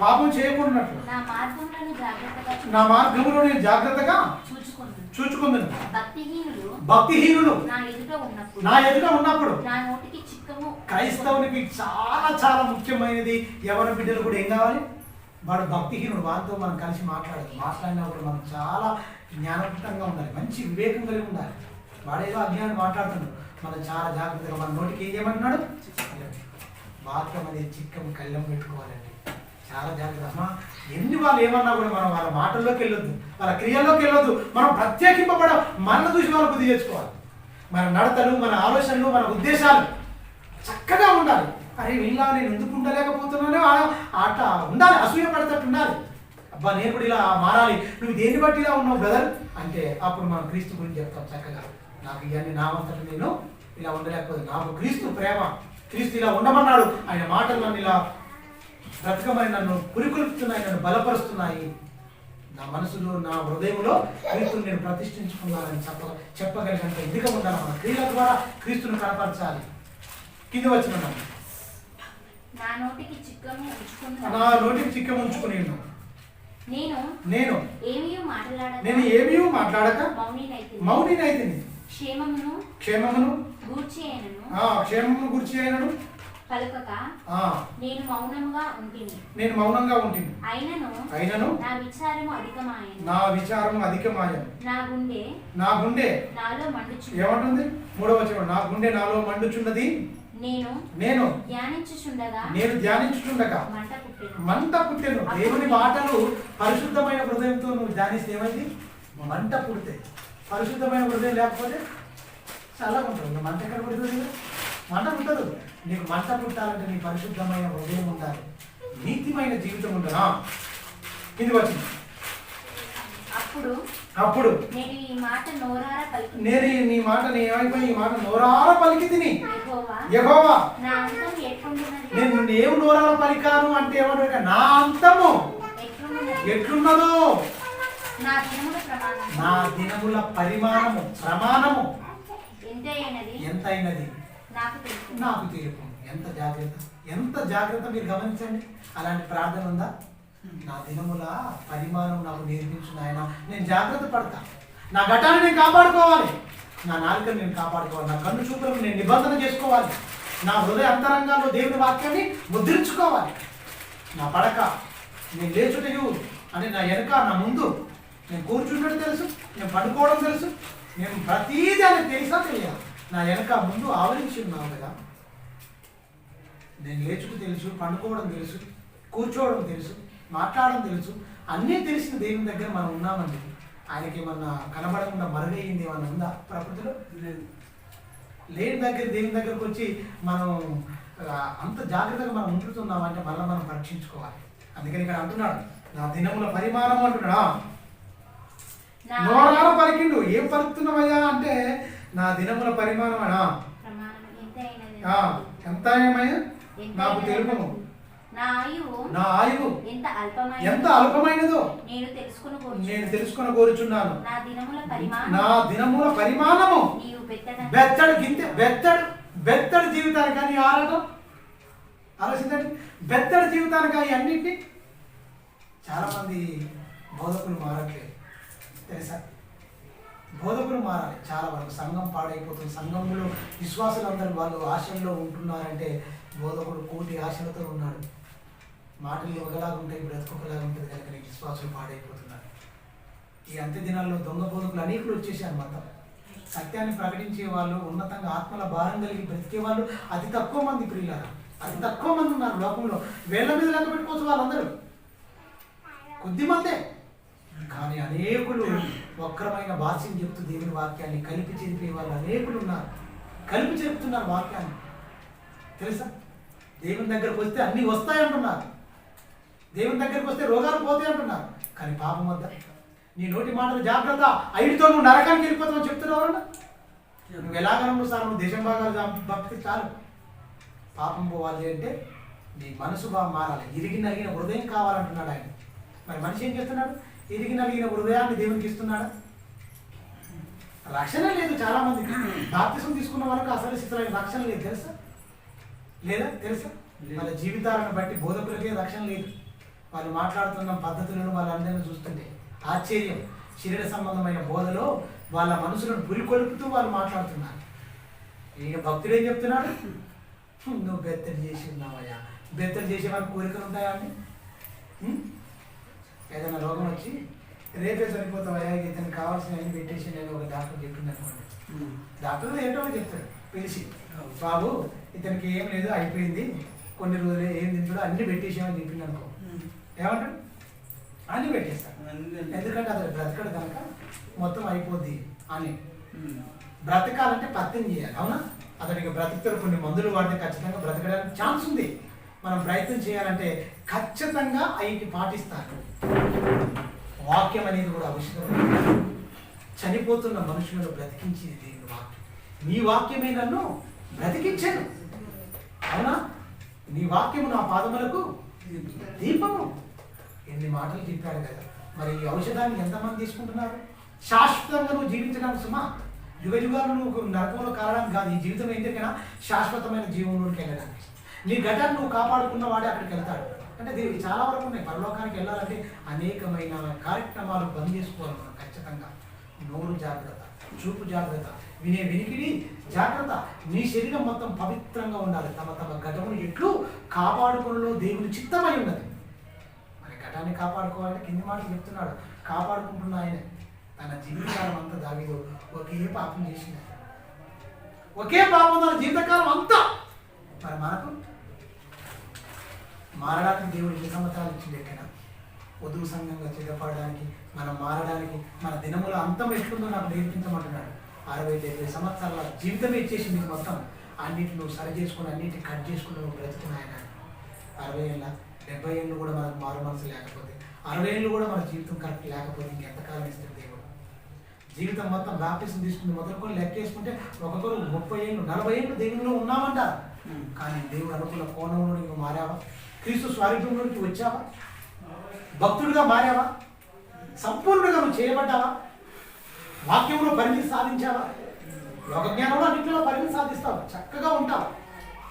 పాపం చేయకుండానట్లు నా మార్గంలో నేను జాగ్రత్తగా చూచుకుందును. భక్తిహీనులు నా ఎదుట ఉన్నప్పుడు క్రైస్తవునికి చాలా చాలా ముఖ్యమైనది ఎవరి బిడ్డలు కూడా ఏం కావాలి, వాడు భక్తిహీనుడు. వారితో మనం కలిసి మాట్లాడినప్పుడు మనం చాలా జ్ఞానవంతంగా ఉండాలి, మంచి వివేకం కలిగి ఉండాలి. వాడేదో అజ్ఞానం మాట్లాడుతున్నాడు, మనం చాలా జాగ్రత్తగా మన నోటికి ఏం చేయమంటున్నాడు, వాక్యం అనేది చిక్కం కళ్ళం పెట్టుకోవాలండి. చాలా జాగ్రత్త. అమ్మా ఎన్ని వాళ్ళు ఏమన్నా కూడా మనం వాళ్ళ మాటల్లోకి వెళ్ళొద్దు, వాళ్ళ క్రియల్లోకి వెళ్ళొద్దు. మనం ప్రత్యేకింపబడ మనల్ని చూసి వాళ్ళు బుద్ధి చేసుకోవాలి. మన నడతలు, మన ఆలోచనలు, మన ఉద్దేశాలు చక్కగా ఉండాలి. అరే వీళ్ళ నేను ఎందుకు ఉండలేకపోతున్నానో ఆట ఉండాలి, అసూయ పడేటట్టు ఉండాలి. అబ్బా నేను కూడా ఇలా మారాలి, నువ్వు దేన్ని బట్టి ఇలా ఉన్నావు బ్రదర్ అంటే అప్పుడు మనం క్రీస్తు గురించి చెప్తాం చక్కగా. నాకు ఇవన్నీ నామంతట నేను ఇలా ఉండలేకపోతే నాకు క్రీస్తు ప్రేమ, క్రీస్తు ఇలా ఉండమన్నాడు, ఆయన మాటలు నన్ను ఇలా బ్రతకమని నన్ను పురికొల్పుతున్నాయి, నన్ను బలపరుస్తున్నాయి. నా మనసులో, నా హృదయంలో క్రీస్తుని నేను ప్రతిష్ఠించుకున్నానని చెప్పగలిగినంత ఇదిగా ఉండాలి. మన క్రియల ద్వారా క్రీస్తుని కనపరచాలి. కింద వచ్చిన నా నోటికి చిక్కం ఉంచుకుని నేను ఏమీ మాట్లాడక మౌనినైతే క్షేమమును గూర్చి అయినను పలుకక నేను మౌనంగా ఉంటుంది. అయినను నా విచారము అధికమాయను. నా గుండె నాలో మండుచున్నది. ఏమంటుంది 3వ వచనం, నా గుండె నాలో మండుచున్నది. నేను ధ్యానించుచుండగా మంట పుట్టెను. దేవుని మాటలు పరిశుద్ధమైన హృదయంతో నువ్వు ధ్యానిస్తే ఏమైంది, మంట పుడితే. పరిశుద్ధమైన హృదయం లేకపోతే చల్లగా ఉంటుంది. మంట ఎక్కడ పుడుతుంది, మంట పుట్టదు. నీకు మంట పుట్టాలంటే నీ పరిశుద్ధమైన హృదయం ఉండాలి, నీతిమైన జీవితం ఉండాలి. కిందికి వచ్చింది. అప్పుడు నేను ఈ మాట నోరార పలికి తిని, యెహోవా నేను ఏం నోరార పలికాను అంటే ఏమంటే నా అంతము ఎట్లున్నదో, నా దినముల పరిమాణము ప్రమాణము ఎంత అయినది నాకు తెలుపు. ఎంత జాగ్రత్త మీరు గమనించండి. అలాంటి ప్రార్థన ఉందా, నా దినముల పరిమాణం నాకు నేర్పించు నాయన. నేను జాగ్రత్త పడతా, నా ఘటాన్ని నేను కాపాడుకోవాలి, నా నాలుకను నేను కాపాడుకోవాలి, నా కన్ను చూపులను నేను నిబంధన చేసుకోవాలి, నా హృదయ అంతరంగాల్లో దేవుని వాక్యాన్ని ముద్రించుకోవాలి. నా పడక, నేను లేచుటయు అని నా వెనక, నా ముందు, నేను కూర్చున్నట్టు తెలుసు, నేను పడుకోవడం తెలుసు, నేను ప్రతీది అని తెలుసా తెలియాలి. నా వెనక ముందు ఆవరించి ఉన్నావు కదా, నేను లేచుకు తెలుసు, పండుకోవడం తెలుసు, కూర్చోవడం తెలుసు, మాట్లాడడం తెలుసు, అన్నీ తెలిసిన దేవుని దగ్గర మనం ఉన్నామండి. ఆయనకి ఏమన్నా కనబడకుండా మరుగైంది ఏమన్నా ఉందా ప్రకృతిలో? లేని దగ్గర దేవుని దగ్గరకు వచ్చి మనం అంత జాగ్రత్తగా మనం ఉంటున్నామంటే మళ్ళీ మనం పరీక్షించుకోవాలి. అందుకని ఇక్కడ అంటున్నాడు, నా దినముల పరిమాణం అంటున్నాడా. నోరార పలికిండు. ఏం పలుకుతున్నావయ్యా అంటే నా దినముల పరిమాణం అనా ఎంత ఏమయ్యా నాకు తెలుపము. నా ఆయువు ఎంత అల్పమైనదో నేను తెలుసుకుని కోరుచున్నాను. నా దినముల పరిమాణము బెత్తడి జీవితానికి అని ఆలోచించండి. బెత్తడి జీవితానికి అవి అన్నింటినీ చాలా మంది బోధకులు మారట్లేదు తెలుసా. బోధకులు మారాలి. చాలా వరకు సంఘం పాడైపోతుంది. సంఘంలో విశ్వాసులందరూ వాళ్ళు ఆశల్లో ఉంటున్నారంటే బోధకుడు కోటి ఆశలతో ఉన్నాడు. మాటలు ఒకలాగా ఉంటాయి, బ్రతుకొకలాగా ఉంటుంది కనుక విశ్వాసులు పాడైపోతున్నారు. ఈ అంత్య దినాల్లో దొంగ బోధకులు అనేకులు వచ్చేసారు. మొత్తం సత్యాన్ని ప్రకటించే వాళ్ళు, ఉన్నతంగా ఆత్మల భారం కలిగి బ్రతికే వాళ్ళు అతి తక్కువ మంది. ప్రియులారా, అతి తక్కువ మంది ఉన్నారు లోకంలో. వేళ్ల మీద లెక్క పెట్టుకోవచ్చు వాళ్ళందరూ, కొద్ది మందే. కానీ అనేకులు వక్రమైన భాష్యం చెప్తూ దేవుని వాక్యాన్ని కలిపి చెరిపే వాళ్ళు అనేకులు ఉన్నారు. కలిపి చెప్తున్నారు వాక్యాన్ని తెలుసా. దేవుని దగ్గరకు వస్తే అన్నీ వస్తాయి అంటున్నారు, దేవుని దగ్గరకు వస్తే రోగాలు పోతాయి అంటున్నారు. కానీ పాపం వద్ద నీ నోటి మాటలు జాగ్రత్త, ఐదుతో నువ్వు నరకానికి వెళ్ళిపోతావు చెప్తున్నావు. నువ్వు ఎలాగనూ సార్ నువ్వు దేశం బాగా భక్తి చాలు. పాపం పోవాలి అంటే నీ మనసుగా మారాలి. ఇరిగి నలిగిన హృదయం కావాలంటున్నాడు ఆయన. మరి మనిషి ఏం చేస్తున్నాడు? ఇరిగి నలిగిన హృదయాన్ని దేవునికి ఇస్తున్నాడా? రక్షణ లేదు చాలా మందికి. బాప్తిసం తీసుకున్న వాళ్ళకి అసలు స్థితిలో రక్షణ లేదు తెలుసా? లేదా తెలుసా? వాళ్ళ జీవితాలను బట్టి బోధకులకే రక్షణ లేదు. వాళ్ళు మాట్లాడుతున్న పద్ధతులను వాళ్ళందరినీ చూస్తుంటే ఆశ్చర్యం. శరీర సంబంధమైన బోధలో వాళ్ళ మనసులను పురికొల్పుతూ వాళ్ళు మాట్లాడుతున్నారు. ఈయన భక్తుడు ఏం చెప్తున్నాడు? నువ్వు బెత్తడి చేసి ఉన్నావయ్యా. బెత్తడి చేసే వాళ్ళకి కోరికలు ఉంటాయా అండి? ఏదైనా రోగం వచ్చి రేపే చనిపోతావయ్యా, ఇతనికి కావాల్సిన అన్ని పెట్టేసి నేను ఒక డాక్టర్ చెప్పింది అనుకోండి. డాక్టర్ ఏంటో చెప్తాడు పిలిచి, బాబు ఇతనికి ఏం లేదు అయిపోయింది, కొన్ని రోజులు ఏం తింటాడో అన్ని పెట్టేసామని చెప్పింది అనుకో. ఏమంటాడు? అన్ని పెట్టేస్తాడు. ఎందుకంటే అతను బ్రతకడు కనుక మొత్తం అయిపోద్ది అని. బ్రతకాలంటే పత్యం చేయాలి, అవునా? అతనికి బ్రతుకుతారు. కొన్ని మందులు వాడితే ఖచ్చితంగా బ్రతకడానికి ఛాన్స్ ఉంది. మనం ప్రయత్నం చేయాలంటే ఖచ్చితంగా అవి పాటిస్తారు. వాక్యం అనేది కూడా అవసరం. చనిపోతున్న మనుషులను బ్రతికించేది దేవుని వాక్యం. నీ వాక్యమే నన్ను బ్రతికించాను, అవునా? నీ వాక్యము నా పాదములకు దీపము. ఎన్ని మాటలు చెప్పాడు కదా. మరి ఈ ఔషధాన్ని ఎంతమంది తీసుకుంటున్నారు? శాశ్వతంగా నువ్వు జీవించడానికి సుమా, యుగ యుగాలు నువ్వు నరకంలో కావడానికి కాదు. ఈ జీవితం ఏంటంటే శాశ్వతమైన జీవంలోకి వెళ్ళడానికి. నీ ఘటాన్ని నువ్వు కాపాడుకున్న వాడే అక్కడికి వెళ్తాడు. అంటే దీనికి చాలా వరకు ఉన్నాయి. పరలోకానికి వెళ్ళాలంటే అనేకమైన కార్యక్రమాలు బంద్ చేసుకోవాలి మనం ఖచ్చితంగా. నోరు జాగ్రత్త, చూపు జాగ్రత్త, వినే వినికిడి జాగ్రత్త. నీ శరీరం మొత్తం పవిత్రంగా ఉండాలి. తమ తమ ఘటమును ఎట్లు కాపాడుకునలో దేవుని చిత్తమై ఉన్నది. మరి ఘటాన్ని కాపాడుకోవాలంటే కింది మాటలు చెప్తున్నాడు. కాపాడుకుంటున్న ఆయన తన జీవితకాలం అంతా దావీదు ఒకే పాపం చేసింది. ఒకే పాపం తన జీవితకాలం అంతా. మరి మనకు మారడానికి దేవుడు ఎన్ని సంవత్సరాలు ఇచ్చింది ఎక్కడ? వధువు సంఘంగా సిద్ధపడడానికి, మనం మారడానికి మన దినముల అంతం ఎట్లుందో నాకు నేర్పించమంటున్నాడు. 60-70 సంవత్సరాల జీవితమే ఇచ్చేసి మీకు మొత్తం అన్నింటిని నువ్వు సరి చేసుకుని అన్నింటిని కట్ చేసుకుని నువ్వు బ్రతుకున్న ఆయన. 60 ఏళ్ళ 70 ఏళ్ళు కూడా మనకు మారు మనసు లేకపోతే, 60 ఏళ్ళు కూడా మన జీవితం కరెక్ట్ లేకపోతే ఇంకెంతకాలం ఇస్తుంది దేవుడు? జీవితం మొత్తం బాప్టిజం తీసుకుని మొదలుకొని లెక్క వేసుకుంటే ఒక్కొక్కరు 30 ఏళ్ళు 40 ఏళ్ళు దేవునిలో ఉన్నామంటారు. కానీ దేవుడు అనుకున్న కోణంలో నువ్వు మారావా? క్రీస్తు స్వారూప్యంలోకి వచ్చావా? భక్తుడిగా మారావా? సంపూర్ణంగా నువ్వు చేయబడ్డావా? వాక్యంలో పరిమితి సాధించావా? లోకజ్ఞానంలో అన్నింటిలో పరిమితి సాధిస్తావు, చక్కగా ఉంటావు.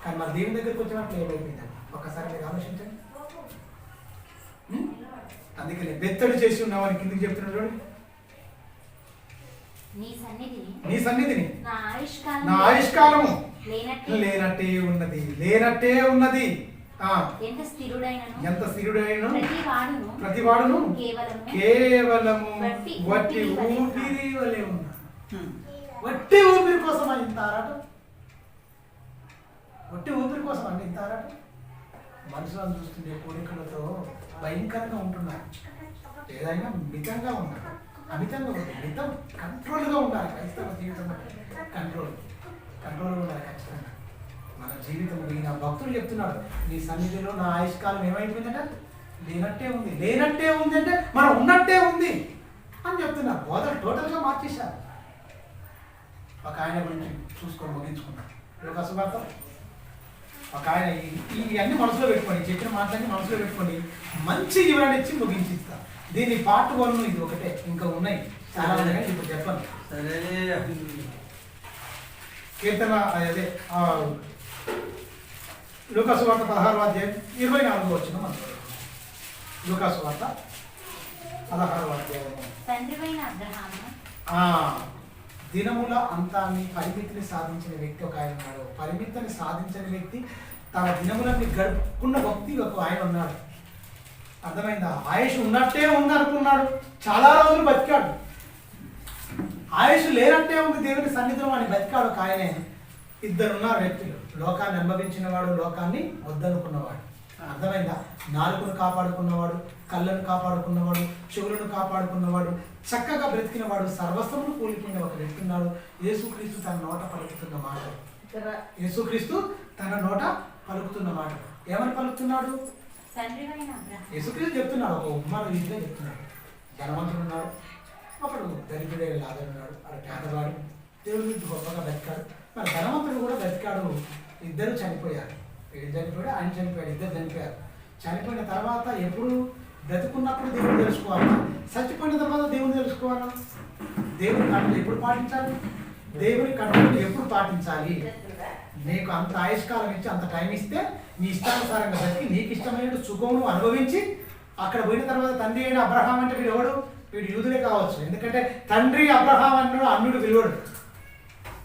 కానీ మరి దేవుని దగ్గరికి వచ్చినప్పుడు ఏమైపోయిందా? ఒక్కసారి మీరు ఆలోచించండి. అందుకని బెత్తడి చేసి ఉన్నామని కిందికి చెప్తున్నాడు. నీ సన్నిధిని నా ఆయుష్కాలము లేనట్టే ఉన్నది, లేనట్టే ఉన్నది. ఎంత స్థిరుడైన ప్రతివాడును కేవలము వట్టి ఊపిరి వలె ఉన్నాడు. వట్టి ఊపిరి కోసం ఇంత ఆరాటం. వట్టి ఊపిరి కోసం అండి ఇంత ఆరాటం. మనుషులను చూస్తుండే కోరికలతో భయంకరంగా ఉంటున్నారు. ఏదైనా మితంగా ఉన్నారు, అమితంగా ఉంది. మితం కంట్రోల్గా ఉండాలి. క్రైస్తవ జీవితం కంట్రోల్గా ఉండాలి ఖచ్చితంగా. మన జీవితం ఈయన భక్తుడు చెప్తున్నాడు, నీ సన్నిధిలో నా ఆయుష్కాలం ఏమైపోయిందంటే లేనట్టే ఉంది. లేనట్టే ఉంది అంటే మనం ఉన్నట్టే ఉంది అని చెప్తున్నారు. బోధలు టోటల్గా మార్చేశారు. ఒక ఆయన గురించి చూసుకొని ముగించుకున్నాడు. ఒక శుభార్త. ఒక ఆయన ఇవన్నీ మనసులో పెట్టుకోండి, చెప్పిన మాటలన్నీ మనసులో పెట్టుకొని మంచి వివరణ ఇచ్చి ముగించిస్తారు. దీన్ని పార్ట్ 1 ఇది ఒకటే, ఇంకా ఉన్నాయి చాలా ఉన్నాయి, ఇప్పుడు చెప్పండి. కీర్తన అదే లూకాసు వార్త 16వ అధ్యాయం 24వ వచనం మనం లూకాసు వార్త 16వ అధ్యాయం. దినముల అంతాన్ని పరిమితిని సాధించిన వ్యక్తి ఒక ఆయన ఉన్నాడు. పరిమితిని సాధించిన వ్యక్తి తన దినములన్నీ గడుపుకున్న వ్యక్తి ఒక ఆయన ఉన్నాడు. అర్థమైందా? ఆయుష్ ఉన్నట్టే ఉంది అనుకున్నాడు, చాలా రోజులు బతికాడు. ఆయుష్ లేనట్టే ఉంది దేవుని సన్నిధిలో అని బతికాడు ఒక ఆయనే. ఇద్దరున్నారు వ్యక్తులు, లోకాన్ని అనుభవించిన వాడు, లోకాన్ని వద్దనుకున్నవాడు. అర్థమైందా? నాలుకను కాపాడుకున్నవాడు, కళ్ళను కాపాడుకున్నవాడు, చెవులను కాపాడుకున్నవాడు, చక్కగా బ్రతికినవాడు, సర్వస్వమును కూలిపోయిన ఒక వ్యక్తి ఉన్నాడు. యేసుక్రీస్తు తన నోట పలుకుతున్న మాట. యేసుక్రీస్తు తన నోట పలుకుతున్న మాట ఏమని పలుకుతున్నాడు? యేసుక్రీస్తు చెప్తున్నాడు, ఒక ఉపమాన రీతిగా చెప్తున్నాడు. ధనవంతుడు ఉన్నాడు, ఒకడు దరిద్రుడే లాజరు ఉన్నాడు, అక్కడ పేదవాడు, దేవుడి నుంచి గొప్పగా బతికాడు. మరి ధనవంతుడు కూడా బతికాడు. ఇద్దరు చనిపోయారు. వీడు చనిపోయాడు, ఆయన చనిపోయాడు, ఇద్దరు చనిపోయారు. చనిపోయిన తర్వాత ఎప్పుడు బ్రతుకున్నప్పుడు దేవుని తెలుసుకోవాలా, చచ్చిపోయిన తర్వాత దేవుని తెలుసుకోవాలా? దేవుని కట్టలు ఎప్పుడు పాటించాలి? దేవుని కట్టలు ఎప్పుడు పాటించాలి? నీకు అంత ఆయుష్కాలం ఇచ్చి అంత టైం ఇస్తే నీ ఇష్టానుసారంగా బతికి నీకు ఇష్టమైన సుఖమును అనుభవించి అక్కడ పోయిన తర్వాత తండ్రి అయిన అబ్రహాం అంటే వీడు ఎవడు? వీడు యూదుడే కావచ్చు. ఎందుకంటే తండ్రి అబ్రహాం అన్నాడు, అన్నుడు పిలువడు.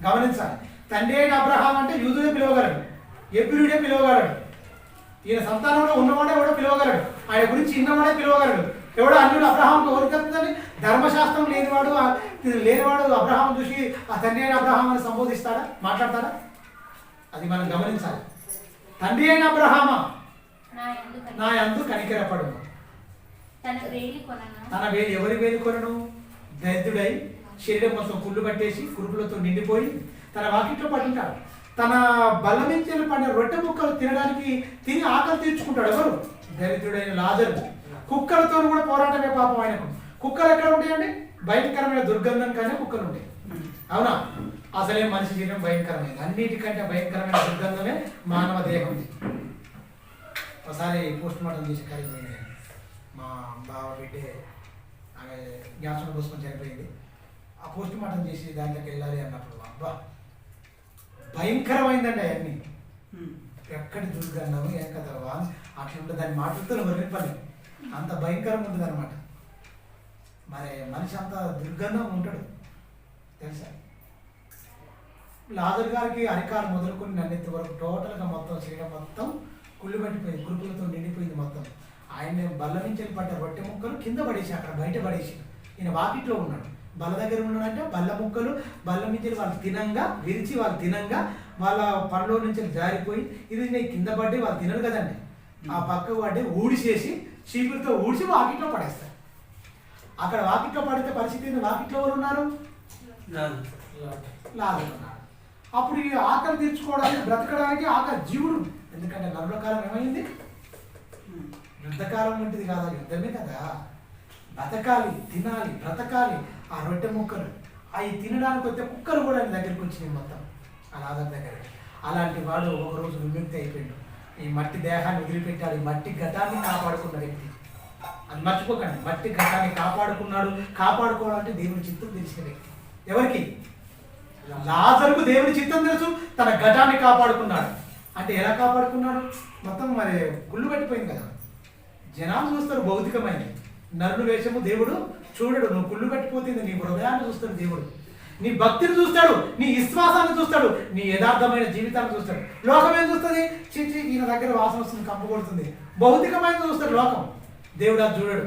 గమనించాలి, తండ్రి అయిన అబ్రహాం అంటే యూదుడే పిలవగలడు, ఎబ్రియుడే పిలవగలడు. ఈయన సంతానంలో ఉన్నవాడే ఎవడో పిలవగలడు, ఆయన గురించి ఇన్నవాడే పిలవగలడు. ఎవడో అన్యుడు అబ్రహాం ఎవరికి చెప్తుందని ధర్మశాస్త్రం లేనివాడు అబ్రహాం చూసి ఆ తండ్రి అయిన అబ్రహాం అని సంబోధిస్తాడా, మాట్లాడతాడా? అది మనం గమనించాలి. తండ్రి అయిన అబ్రహామా నా యందు కనికరపడు. తన వేలు ఎవరి వేలు కొనను? దరిద్రుడై శరీరం మొత్తం కుళ్ళు పట్టేసి కురుపులతో నిండిపోయి తన వాకిట్లో పడుంటాడు. తన బల్ల నుంచి పడిన రొట్టె ముక్కలు తినడానికి తిని ఆకలి తీర్చుకుంటాడు. ఎవరు? దరిద్రుడైన లాజరు. కుక్కలతో కూడా పోరాటమే పాపం ఆయనకు. కుక్కలు ఎక్కడ ఉంటాయండి? భయంకరమైన దుర్గంధం కానీ కుక్కలు ఉంటాయి. అవునా? అసలే మనిషి శరీరం భయంకరమైనది. అన్నిటికంటే భయంకరమైన దుర్గంధమే మానవ దేహం. ఒకసారి పోస్ట్ మార్టం చేసి కలిగిపోయినాయి. మా బావ బిడ్డే ఆమె జ్ఞాపకం పోసుకొని చనిపోయింది. ఆ పోస్ట్ మార్టం చేసి దాంట్లోకి వెళ్ళాలి అన్నప్పుడు అబ్బా భయంకరమైందండి అవన్నీ. ఎక్కడి దుర్గంధము ఏం కదా అట్లా దాన్ని మాట్లాడుతూ వర్ణింపని అంత భయంకరంగా ఉంటుంది అనమాట. మరి మనిషి అంత దుర్గంధం ఉంటాడు తెలుసా? లాజరు గారికి అరికాలు మొదలుకొని నన్నెత్తి వరకు టోటల్గా మొత్తం శరీరం మొత్తం కుళ్ళు పట్టిపోయింది, కురుపులతో నిండిపోయింది మొత్తం. ఆయన బల్ల నుంచి పడ్డ రొట్టె ముక్కలు కింద పడేసి అక్కడ బయట పడేసి ఈయన వాకిట్లో ఉన్నాడు. బల్ల దగ్గర ఉన్నాడంటే బల్ల ముక్కలు బల్ల నుంచి వాళ్ళు తినంగా విరిచి వాళ్ళు తినంగా వాళ్ళ పనిలో నుంచి జారిపోయి ఇది నేను కింద పడి వాళ్ళు తినరు కదండి. ఆ పక్క పడి ఊడిసేసి చీపులతో ఊడిసి వాకిట్లో పడేస్తారు. అక్కడ వాకిట్లో పడితే పరిస్థితి వాకిట్లో ఎవరు ఉన్నారు? లాజరు ఉన్నారు. అప్పుడు ఈ ఆకలి తీర్చుకోవడానికి బ్రతకడానికి ఆకలి జీవుడు. ఎందుకంటే నరుల కాలం ఏమైంది? యుద్ధకాలం వంటిది కాదా, యుద్ధమే కదా. బ్రతకాలి, తినాలి, బ్రతకాలి. ఆ రొట్టె ముక్కలు అవి తినడానికి వస్తే కుక్కలు కూడా ఆయన దగ్గరికి వచ్చినాయి మొత్తం ఆ లాజరు దగ్గర. అలాంటి వాడు ఒకరోజు విముక్తి అయిపోయాడు. ఈ మట్టి దేహాన్ని వదిలిపెట్టాడు. ఈ మట్టి ఘటాన్ని కాపాడుకున్న వ్యక్తి. అది మర్చిపోకండి, మట్టి ఘటాన్ని కాపాడుకున్నాడు. కాపాడుకోవాలంటే దేవుని చిత్తం తెలిసిన వ్యక్తి. ఎవరికి? లాజరుకు దేవుని చిత్తం తెలుసు, తన ఘటాన్ని కాపాడుకున్నాడు. అంటే ఎలా కాపాడుకున్నాడు? మొత్తం మరి గుళ్ళు పట్టిపోయింది కదా. జనాలు చూస్తారు భౌతికమైనది, నరుడు వేషము దేవుడు చూడడు. నువ్వు కుళ్ళు పట్టిపోతుంది, నీ హృదయాన్ని చూస్తాడు దేవుడు. నీ భక్తిని చూస్తాడు, నీ విశ్వాసాన్ని చూస్తాడు, నీ యథార్థమైన జీవితాన్ని చూస్తాడు. లోకం ఏం చూస్తుంది? చిచి ఈయన దగ్గర వాసన వస్తుంది, కంపు కొడుతుంది. భౌతికమైన చూస్తాడు లోకం. దేవుడు అది చూడడు.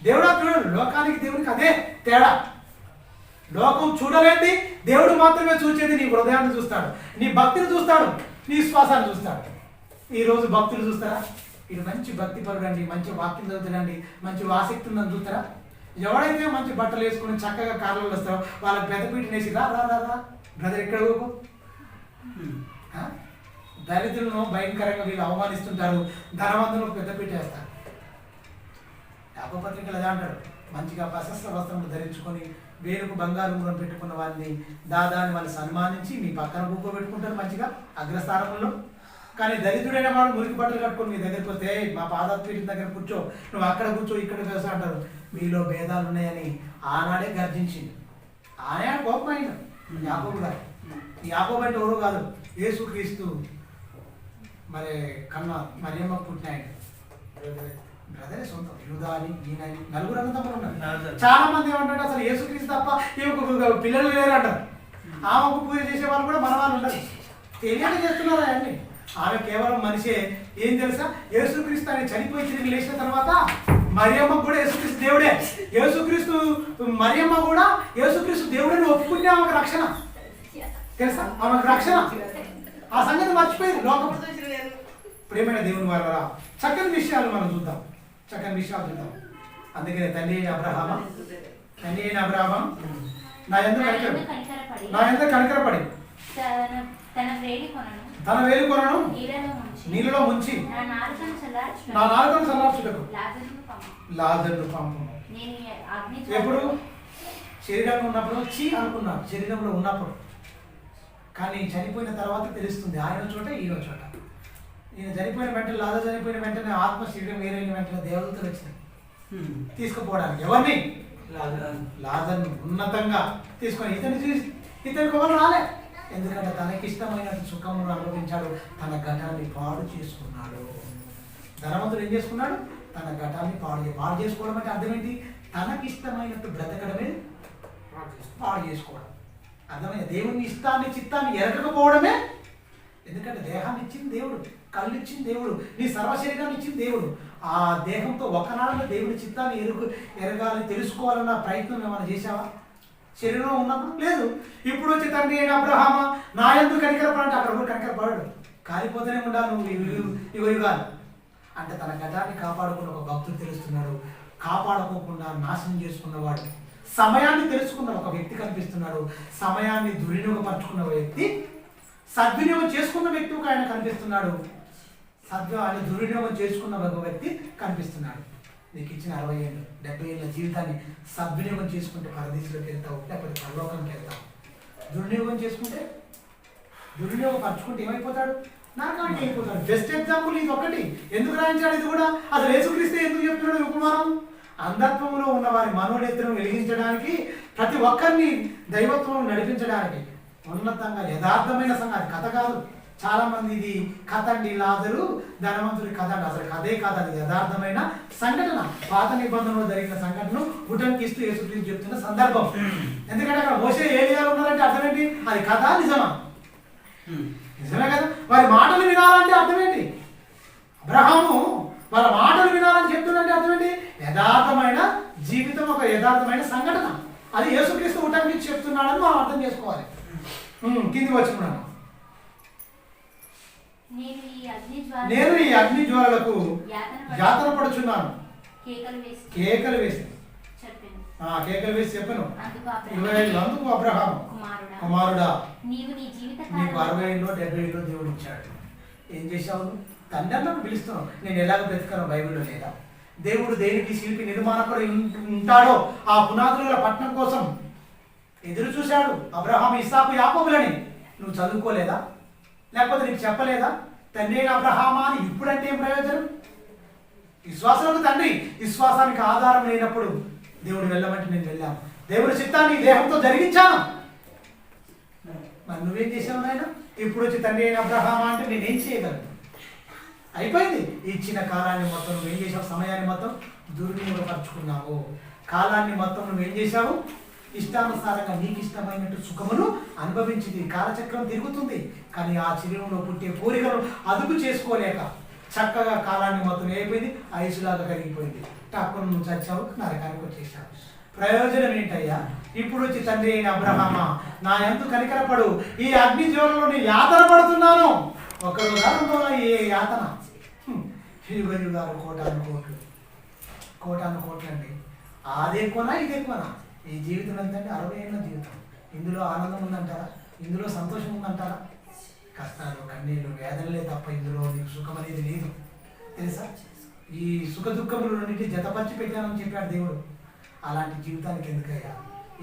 దేవుడు అది చూడడు. లోకానికి దేవునికి అదే తేడా. లోకం చూడలేంది, దేవుడు మాత్రమే చూసేది. నీ హృదయాన్ని చూస్తాడు, నీ భక్తిని చూస్తాడు, నీ విశ్వాసాన్ని చూస్తాడు. ఈరోజు భక్తులు చూస్తారా? ఇది మంచి భక్తి పరుడండి, మంచి వాక్యం చదువుతాడండి, మంచి ఆసక్తి ఉందని చూస్తారా? ఎవడైతే మంచి బట్టలు వేసుకుని చక్కగా కార్లలో వస్తారో వాళ్ళకి పెద్దపీటను వేసి రా రా రా రా బ్రదర్ ఎక్కడ పోకు. దరిద్రులను భయంకరంగా వీళ్ళు అవమానిస్తుంటారు, ధనవంతులకు పెద్దపీట వేస్తారు. యాపపత్రికలు అదే అంటారు, మంచిగా ప్రశస్త వస్త్రములు ధరించుకొని వేరుకు బంగారు ఉంగరం పెట్టుకున్న వాళ్ళని దాదాని వాళ్ళు సన్మానించి మీ పక్కన కూర్చోబెట్టుకుంటారు మంచిగా అగ్రస్థానంలో. కానీ దరిద్రుడైన వాడు మురికి బట్టలు కట్టుకొని మీ దగ్గరికి వస్తే మా పాదపీఠం దగ్గర కూర్చో, నువ్వు అక్కడ కూర్చో ఇక్కడ వేస్తా అంటారు. మీలో భేదాలు ఉన్నాయని ఆనాడే గర్జించింది. ఆనే కోపం అయిన యాకోబు గారు. యాకోబు అంటే ఎవరో కాదు, యేసుక్రీస్తు మరి కన్నా మరియమ్మ పుట్టినాయన బ్రదరే సొంతం. యూదా అని ఈయన నలుగురు అన్నదమ్ములు ఉన్నారు. చాలా మంది ఏమంటారు అసలు యేసుక్రీస్తు తప్ప పిల్లలు లేరు అంటారు. ఆమెకు పూజ చేసే వాళ్ళు కూడా మన వాళ్ళు ఉండరు. తెలియక చేస్తున్నారు అవన్నీ. ఆమె కేవలం మనిషే. ఏం తెలుసా? యేసుక్రీస్తు ఆయన చనిపోయి తిరిగి లేచిన తర్వాత మరియమ్మ కూడా యేసుక్రీస్తు దేవుడే. యేసుక్రీస్తు మరియమ్మ కూడా యేసుక్రీస్తు దేవుడని ఒప్పుకుంటే ఆమెకు రక్షణ తెలుసా? ఆమెకు రక్షణ. ఆ సంగతి మర్చిపోయింది లోకం. ప్రేమైన దేవుని వాళ్ళ చక్కని విషయాలు మనం చూద్దాం, చక్కని విషయాలు చూద్దాం. అందుకనే తండ్రి అయిన అబ్రహాం నా ఎంత కనికరపడి తన వేలు కొనను నీళ్ళలో ముంచి నా నాలుకను చల్లార్చుటకు లాజరును పంపుము. ఎప్పుడు? శరీరంలో ఉన్నప్పుడు చీ అనుకున్నాడు శరీరంలో ఉన్నప్పుడు, కానీ చనిపోయిన తర్వాత తెలుస్తుంది ఆయన చోట ఈయన చోట. ఈయన చనిపోయిన వెంటనే లాజరు చనిపోయిన వెంటనే ఆత్మ శరీరం వేరైన వెంటనే దేవతలు వచ్చినాయి తీసుకుపోవడానికి. ఎవరిని? లాజరును ఉన్నతంగా తీసుకొని ఇతనికి ఎవరు రాలే. ఎందుకంటే తనకిష్టమైన సుఖమును అనుభవించాడు, తన ఘటాన్ని పాడు చేసుకున్నాడు. ధనవంతుడు ఏం చేసుకున్నాడు? తన ఘటాన్ని పాడు చేసుకోవడం అంటే అర్థం ఏంటి? తనకిష్టమైనట్టు బ్రతకడమే పాడు చేసుకోవడం. అర్థమైన దేవుని ఇష్టాన్ని చిత్తాన్ని ఎరగకపోవడమే. ఎందుకంటే దేహాన్ని ఇచ్చింది దేవుడు, కళ్ళు ఇచ్చింది దేవుడు, నీ సర్వశరీరాన్ని ఇచ్చింది దేవుడు. ఆ దేహంతో ఒకనాడు దేవుని చిత్తాన్ని ఎరగాలి తెలుసుకోవాలన్న ప్రయత్నం ఏమైనా చేసావా? శరీరం ఉన్నప్పుడు లేదు. ఇప్పుడు వచ్చి తండ్రి అయిన అబ్రహామా నా యందు కనికరపడంటే అక్కడ కూడా కనికరపడాడు, కాలిపోతూనే ఉండాలి నువ్వు యుగాలు అంటే. తన గతాన్ని కాపాడుకున్న ఒక భక్తుడు తెలుస్తున్నాడు, కాపాడుకోకుండా నాశనం చేసుకున్నవాడు. సమయాన్ని తెలుసుకున్న ఒక వ్యక్తి కనిపిస్తున్నాడు, సమయాన్ని దుర్వినియోగపరుచుకున్న వ్యక్తి, సద్వినియోగం చేసుకున్న వ్యక్తి ఒక ఆయన కనిపిస్తున్నాడు, ఆయన దుర్వినియోగం చేసుకున్న ఒక వ్యక్తి కనిపిస్తున్నాడు. నీకు ఇచ్చిన 60 ఏళ్ళు 70 ఏళ్ళ జీవితాన్ని సద్వినియోగం చేసుకుంటే పరదేశంలోకి వెళ్తావు, లేకపోతే పరలోకానికి వెళ్తావు. దుర్వినియోగం చేసుకుంటే, దుర్వినియోగపరచుకుంటే ఏమైపోతాడు? నరకానికి వెళ్ళిపోతాడు. బెస్ట్ ఎగ్జాంపుల్ ఇది ఒకటి. ఎందుకు రాయించాడు ఇది కూడా? అసలు యేసుక్రీస్తు ఎందుకు చెప్తున్నాడు ఉపమానం? అంధత్వంలో ఉన్న వారి మనోనేత్రం వెలిగించడానికి, ప్రతి ఒక్కరిని దైవత్వం నడిపించడానికి. ఉన్నతంగా యథార్థమైన సంగతి, కథ కాదు. చాలా మంది ఇది కథ అండి, లాజరు ధనవంతుడి కథ అండి. అసలు కథే కాదు, అది యథార్థమైన సంఘటన. పాత నిబంధనలో జరిగిన సంఘటనను ఉటంకిస్తూ యేసుక్రీస్తు చెప్తున్న సందర్భం. ఎందుకంటే అక్కడ మోషే ఏలియాలు ఉన్నారంటే అర్థం ఏంటి? అది కథ నిజమా? నిజమే కదా. వారి మాటలు వినాలంటే అర్థం ఏంటి? అబ్రహాము వాళ్ళ మాటలు వినాలని చెప్తుందంటే అర్థం ఏంటి? యథార్థమైన జీవితం, ఒక యథార్థమైన సంఘటన. అది యేసుక్రీస్తు ఉటంకించి చెప్తున్నాడని మనం అర్థం చేసుకోవాలి. కిందికి వచ్చుకున్నాను. నేను ఈ అగ్ని జ్వాలలకు యాతన పడుచున్నాను. కేకలు వేసి చెప్పాను. 25 అందుకు అబ్రహాము కుమారుడా నీకు 60 ఏళ్ళు 70 ఏళ్ళు దేవుడు ఇచ్చాడు. ఏం చేశావు? తండ్రి అన్నప్పుడు పిలుస్తున్నావు. నేను ఎలాగ బ్రతికానో బైబిల్లో లేదా? దేవుడు దేనికి శిల్పి నిర్మాణకుడు ఉంటాడో ఆ పునాదుల పట్టణం కోసం ఎదురు చూశాడు. అబ్రహాము ఇస్సాకు యాకోబులని నువ్వు చదువుకోలేదా? లేకపోతే నీకు చెప్పలేదా? తండ్రి అయిన అబ్రహామా అని ఇప్పుడంటే ఏం ప్రయోజనం? విశ్వాసాలకు తండ్రి, విశ్వాసానికి ఆధారం లేనప్పుడు దేవుడు వెళ్ళమంటే నేను వెళ్ళాను. దేవుడి చిత్తాన్ని దేహంతో జరిగించాను. మరి నువ్వేం చేసావు నాయన? ఇప్పుడు వచ్చి తండ్రి అయిన అబ్రహామా అంటే నేనేం చేయగలను? అయిపోయింది. ఇచ్చిన కాలాన్ని మొత్తం నువ్వేం చేసావు? సమయాన్ని మొత్తం దుర్వినియోగపరుచుకున్నావు. కాలాన్ని మొత్తం నువ్వేం చేశావు? ఇష్టానుసారంగా నీకు ఇష్టమైనట్టు సుఖమును అనుభవించింది. కాలచక్రం తిరుగుతుంది, కానీ ఆ శరీరంలో పుట్టే కోరికలు అదుపు చేసుకోలేక చక్కగా కాలాన్ని మొత్తం అయిపోయింది, ఐసులాగా కరిగిపోయింది. టక్కును నువ్వు చచ్చావు, నరకానికి వచ్చేసావు. ప్రయోజనం ఏంటయ్యా? ఇప్పుడు వచ్చి తండ్రి అయిన అబ్రహామా నా యందు కనికరపడు, ఈ అగ్ని జ్వాలలో యాతన పడుతున్నాను. ఒకరు ఉదాహరణ ఏ యాతన? యుగాలు కోటాను కోట్లు అండి. అది ఎక్కువనా ఇది ఎక్కువనా? ఈ జీవితం ఎంతంటే 60 ఏళ్ళ జీవితం. ఇందులో ఆనందం ఉందంటారా? ఇందులో సంతోషం ఉందంటారా? కష్టాలు, కన్నీళ్ళు, వేదనలే తప్ప ఇందులో నీకు సుఖం అనేది లేదు. తెలుసా? ఈ సుఖ దుఃఖములు రెండింటి జతపరిచి పెట్టానని చెప్పాడు దేవుడు. అలాంటి జీవితానికి ఎందుకయ్యా?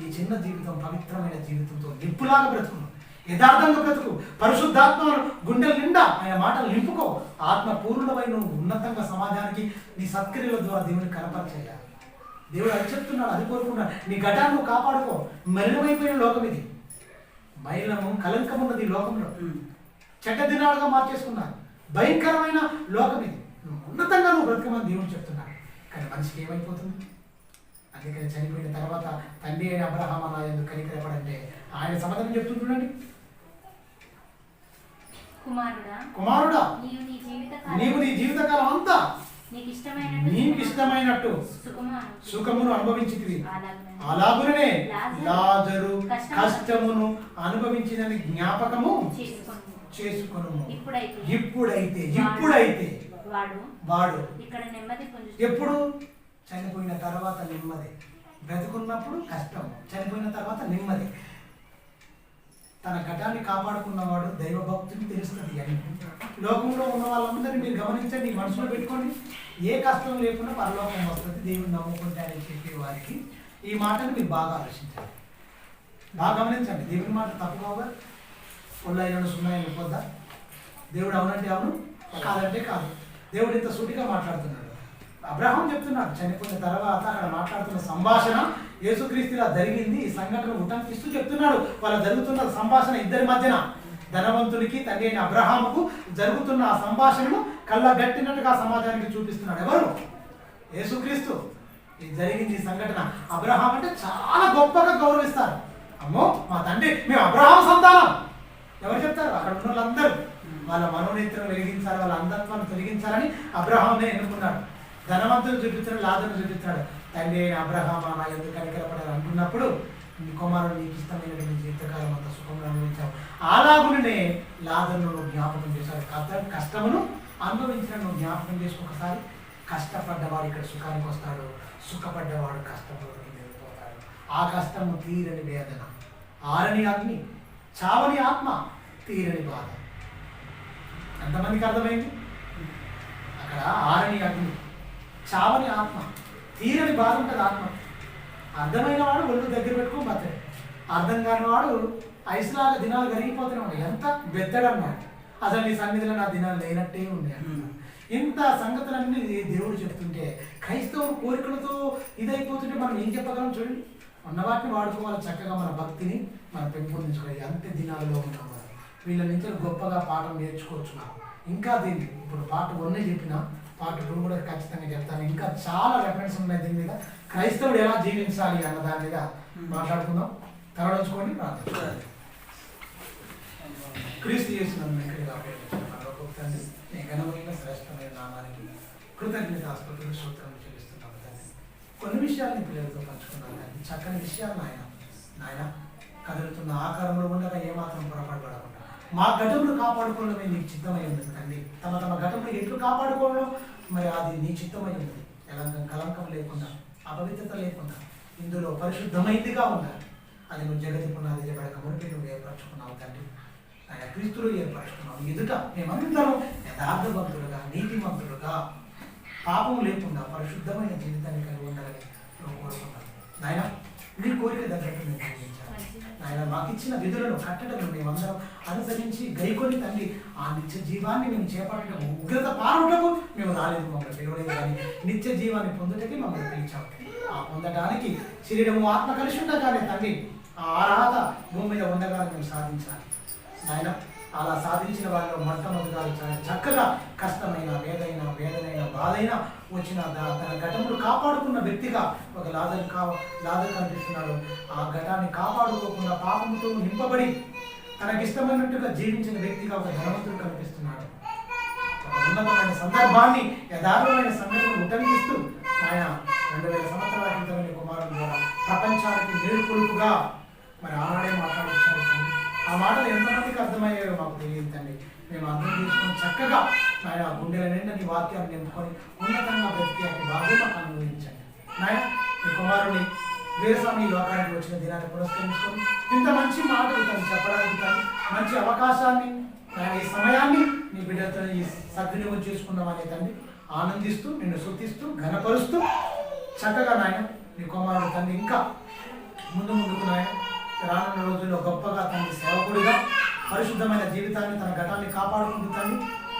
ఈ చిన్న జీవితం పవిత్రమైన జీవితంతో నిప్పులాగా బ్రతుకు, యథార్థంగా బ్రతుకు, పరిశుద్ధాత్మ గుండెల నిండా ఆయన మాటలు నింపుకో. ఆత్మ పూర్ణమై నువ్వు ఉన్నతంగా సమాజానికి నీ సత్క్రియల ద్వారా దేవుని కనపరచేయాలి. దేవుడు అది చెప్తున్నాడు, అది కోరుకున్నాడు. నీ ఘటాన్ని నువ్వు కాపాడుకో. మలినమైపోయిన లోకం ఇది, మైలము కలంకం ఉన్నది ఈ లోకంలో. చెడ్డ దినాలుగా మార్చేసుకున్నారు. భయంకరమైన లోకం ఇది. ఉన్నతంగా నువ్వు బ్రతకమని దేవుడు చెప్తున్నాడు. కానీ మనిషికి ఏమైపోతుంది? అందుకని చనిపోయిన తర్వాత తండ్రి అయిన అబ్రహామా నా యందు కనికరపడంటే ఆయన సమాధానం చెప్తుంటున్నాడు. కుమారుడా నీవు నీ జీవితకాలం అంతా నీకు ఇష్టమైనట్టు సుఖమును అనుభవించితివి, అలాగునే లాజరు కష్టమును అనుభవించినని జ్ఞాపకము చేసుకొను. ఇప్పుడైతే వాడు ఎప్పుడు? చనిపోయిన తర్వాత నెమ్మది. బ్రతుకున్నప్పుడు కష్టం, చనిపోయిన తర్వాత నెమ్మది. తన ఘటాన్ని కాపాడుకున్నవాడు దైవభక్తుని తెలుస్తుంది అని. లోకంలో ఉన్న వాళ్ళందరినీ మీరు గమనించండి, మనసులో పెట్టుకోండి. ఏ కష్టం లేకుండా పరలోకం వస్తుంది దేవుని నమ్ముకుంటే అని చెప్పే వారికి ఈ మాటను మీరు బాగా ఆలోచించాలి. బాగా గమనించండి, దేవుని మాట తప్పుకోగా పొల్లైన సున్నాయిన పొద్దా. దేవుడు అవునంటే అవును, కాదంటే కాదు. దేవుడు ఇంత సూటిగా మాట్లాడుతున్నాడు. అబ్రహాం చెప్తున్నాడు, చనిపోయిన తర్వాత అక్కడ మాట్లాడుతున్న సంభాషణ యేసుక్రీస్తులా జరిగింది. ఈ సంఘటన ఉటంకిస్తూ చెప్తున్నాడు. వాళ్ళ జరుగుతున్న సంభాషణ ఇద్దరి మధ్యన, ధనవంతునికి తండ్రి అయిన అబ్రహాముకు జరుగుతున్న ఆ సంభాషణను కళ్ళగట్టినట్టుగా సమాజానికి చూపిస్తున్నాడు. ఎవరు? యేసుక్రీస్తు. ఇది జరిగింది ఈ సంఘటన. అబ్రహాం అంటే చాలా గొప్పగా గౌరవిస్తారు. అమ్మో మా తండ్రి, మేము అబ్రహాం సంతానం. ఎవరు చెప్తారు? అక్కడ ఉన్న వాళ్ళందరూ వాళ్ళ మనోనేత్రం వెలిగించాలి, వాళ్ళ అంధత్వాన్ని తొలగించాలని అబ్రహాంనే ఎన్నుకున్నాడు. ధనవంతులు చూపిస్తున్నాడు, లాజరును చూపిస్తున్నాడు. తండ్రి అయిన అబ్రహాం నా ఎందుకు కనికరపడాలి అంటున్నప్పుడు, నీ కుమారుడు నీకు ఇష్టమైనటువంటి జీవితకాలం అంత సుఖంగా అనుభవించావు. అలాగునే లాజరును జ్ఞాపకం చేశాడు. కష్టమును అనుభవించిన నువ్వు జ్ఞాపకం చేసుకోకసారి. కష్టపడ్డవాడు ఇక్కడ సుఖానికి వస్తాడు, సుఖపడ్డవాడు కష్టంలోకి వెళ్ళిపోతాడు. ఆ కష్టము తీరని వేదన, ఆరని అగ్ని, చావని ఆత్మ, తీరని బాధ. ఎంతమందికి అర్థమైంది? అక్కడ ఆరని అగ్ని, చావని ఆత్మ, తీరని బాధ ఉంటుంది ఆత్మ. అర్థమైన వాడు ఒళ్ళు దగ్గర పెట్టుకుని బతాడు, అర్థం కాని వాడు ఐస్లాగా దినాలు కరిగిపోతూనే ఉంటాయి. ఎంత బెత్తడన్నాడు, అసలు నీ సన్నిధిలో నా దినాలు లేనట్టే ఉన్నాయి అంటున్నాడు. ఇంత సంగతులన్నీ దేవుడు చెప్తుంటే క్రైస్తవ కోరికలతో ఇదైపోతుంటే మనం ఏం చెప్పగలం? చూడండి, ఉన్న వాటిని వాడుకోవాలి, చక్కగా మన భక్తిని మనం పెంపొందించుకోవాలి. అంతే దినాల్లో ఉన్నాం మనం. వీళ్ళ నుంచి గొప్పగా పాఠం నేర్చుకోవచ్చు. ఇంకా దీన్ని ఇప్పుడు పార్ట్ 1 చెప్పిన, పార్ట్ 2 కూడా ఖచ్చితంగా చెప్తాను. ఇంకా చాలా రెఫరెన్స్ ఉన్నాయి దీని మీద. క్రైస్తవుడు ఎలా జీవించాలి అన్న దాని మీద మాట్లాడుకుందాం. తరలించుకోండి, ప్రార్థన. క్రీస్తు చేసిన తండ్రి, నీ ఘనమైన శ్రేష్టమైన నామానికి కృతజ్ఞతాస్తుతులు సూత్రం చెల్లిస్తున్నాను తండ్రి. కొన్ని విషయాలు పిల్లలతో పంచుకున్నాను తండ్రి, చక్కని విషయాలు నాయన కదులుతున్న ఆకారంలో ఉండగా ఏమాత్రం పొరపాటుపడకుండా మా ఘటములు కాపాడుకోవడమే నీకు చిత్తమై ఉంది తండ్రి. తమ ఘటములు ఎట్లు కాపాడుకోవడం మరి అది నీ చిత్తమై ఉంది. కలంకం లేకుండా, అపవిత్రత లేకుండా, ఇందులో పరిశుద్ధమైందిగా ఉండాలి. అది నువ్వు జగతి పునాది పడక మునిపి నువ్వు ఏర్పరచుకున్నావు తండ్రి. ఆయన క్రీస్తులు ఏర్పరచుకున్నావు. ఎదుట మేమందరం యథార్థవంతులుగా, నీతిమంతులుగా, పాపం లేకుండా పరిశుద్ధమైన జీవితాన్ని కలిగి ఉండాలని నువ్వు కోరుకున్నావు నాయన. నీ కోరిక తగ్గట్టు మేము జీవించాలి నాయన. మాకు ఇచ్చిన విధులను, కట్టడలను మేమందరం అనుసరించి గైకొని తండ్రి ఆ నిత్య జీవాన్ని మేము చేపట్టడం, ఉగ్రత పారుటకు మేము రాలేదు, మమ్మల్ని పిలవలేదు. కానీ నిత్య జీవాన్ని పొందుటకి మమ్మల్ని పిలిచాము. ఆ పొందడానికి శరీరము ఆత్మ కలిసి ఉండగానే తండ్రి ఆ అర్హత భూమి మీద ఉండగానే మేము సాధించాలి నాయన. అలా సాధించిన వారిలో మొట్టమొదటిగా చాలా చక్కగా కష్టమైన, వేదనైన, బాధైన వచ్చిన తన ఘటములు కాపాడుకున్న వ్యక్తిగా ఒక లాజరు కనిపిస్తున్నాడు. ఆ ఘటాన్ని కాపాడుకోకుండా పాపముతో నింపబడి తనకిష్టమైనట్టుగా జీవించిన వ్యక్తిగా ఒక ధనవంతుడు కనిపిస్తున్నాడు. ఒక ఉన్నతమైన సందర్భాన్ని, యథార్థమైన సందర్భం ఉటంకిస్తూ ఆయన 2000 సంవత్సరాల క్రితమైన కుమారుడు ద్వారా ప్రపంచానికి మేలుకొలుపుగా మరి ఆనాడే మాట్లాడించారు. ఆ మాటలు ఎంతమందికి అర్థమయ్యాయో మాకు తెలియదు తండ్రి. మేము అర్థం చేసుకొని చక్కగా నాయన గుండెల నిండా నీ వాక్యాన్ని నింపుకొని ఉన్నతంగా బ్రతికి భాగ్యం మాకు అనుభవించండి నాయన. మీ కుమారుని వీరస్వామి లోకానికి వచ్చిన దినాన్ని పురస్కరించుకొని ఇంత మంచి మాటలు తను చెప్పడానికి కానీ మంచి అవకాశాన్ని, ఈ సమయాన్ని నీ బిడ్డలతో ఈ సద్వినియోగం చేసుకున్నామనే తండ్రి ఆనందిస్తూ, నిన్ను స్తుతిస్తూ, ఘనపరుస్తూ చక్కగా నాయన నీ కుమారుడు తండ్రి ఇంకా ముందుకు నాయన రానున్న రోజుల్లో గొప్పగా తండ్రి సేవకుడిగా పరిశుద్ధమైన జీవితాన్ని, తన ఘటాన్ని కాపాడుకుంటూ తండ్రి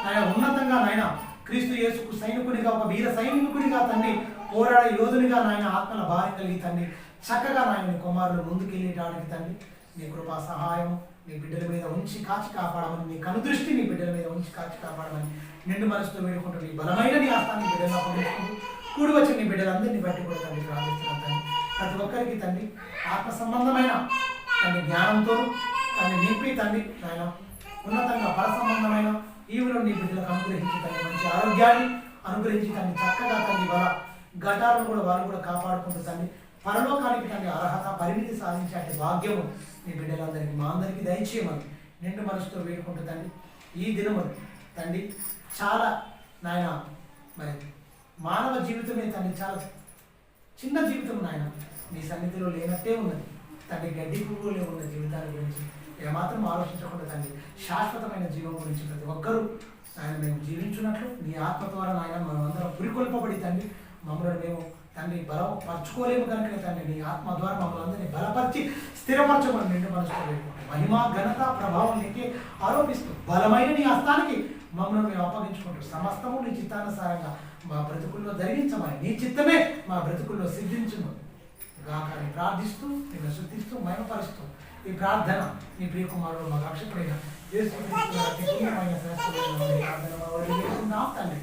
ఆయన ఉన్నతంగా నాయన క్రీస్తు యేసుకు సైనికునిగా, ఒక వీర సైనికునిగా తండ్రి పోరాడే యోధునిగా నాయన ఆత్మల భార్య కలిగి తండ్రి చక్కగా నాయన నీ కుమారులు ముందుకెళ్ళేటానికి తండ్రి నీ కృపా సహాయం నీ బిడ్డల మీద ఉంచి కాచి కాపాడమని, నీ కనుదృష్టి నీ బిడ్డల మీద ఉంచి కాచి కాపాడమని నిండు మనసుతో వేడుకుంటూ నీ బలమైన నీ ఆస్థాన్ని బిడ్డగా పొందుకుంటూ కూడి వచ్చి నీ బిడ్డలందరినీ బట్టి కూడా తండ్రి ప్రార్థిస్తున్నాను తండ్రి. ప్రతి ఒక్కరికి తండ్రి ఆత్మ సంబంధమైన తండ్రి జ్ఞానంతో తండ్రి నింపి తండ్రి ఆయన ఉన్నతంగా పర సంబంధమైన ఈవులను నీ బిడ్డలకు అనుగ్రహించి తండ్రి మంచి ఆరోగ్యాన్ని అనుగ్రహించి తండ్రి చక్కగా తండ్రి వాళ్ళ ఘటాలను కూడా వాళ్ళు కూడా కాపాడుకుంటూ తండ్రి పరలోకానికి తండ్రి అర్హత పరిమితి సాధించే భాగ్యము నీ బిడ్డలందరికీ మా అందరికీ దయచేయమని నిండు మనసుతో వేడుకుంటూ తండ్రి ఈ దినము తండ్రి చాలా నాయన మరి మానవ జీవితమే తండ్రి చాలా చిన్న జీవితం నాయన నీ సన్నిధిలో లేనట్టే ఉన్నది తండ్రి. గడ్డి పువ్వులే ఉన్న జీవితాల గురించి ఏమాత్రం ఆలోచించకుండా తండ్రి శాశ్వతమైన జీవం గురించి ప్రతి ఒక్కరూ ఆయన మేము జీవించున్నట్లు నీ ఆత్మ ద్వారా నాయన మనమందరం పురికొల్పబడి తండ్రి మమ్మల్ని మేము తండ్రి బలపరచుకోలేము కనుక తండ్రి నీ ఆత్మ ద్వారా మమ్మల్ని అందరినీ బలపరిచి స్థిరపరచమని నిండు మనసుకోలేదు మహిమ ఘనత ప్రభావం నీకే ఆరోపిస్తూ బలమైన నీ హస్తానికి మమ్మల్ని మేము అప్పగించుకుంటూ సమస్తము నీ చిత్తానుసారంగా మా బ్రతుకుల్లో ధరించమని నీ చిత్తమే మా బ్రతుకుల్లో సిద్ధించును గాకని ప్రార్థిస్తూ నిన్ను శుద్ధిస్తూ మహిమపరుస్తూ ఈ ప్రార్థన నీ ప్రియకుమారుడు మా రక్షకుడైన యేసు క్రీస్తు వారి దివ్యమైన శ్రేష్టమైన ప్రార్థన తండ్రి.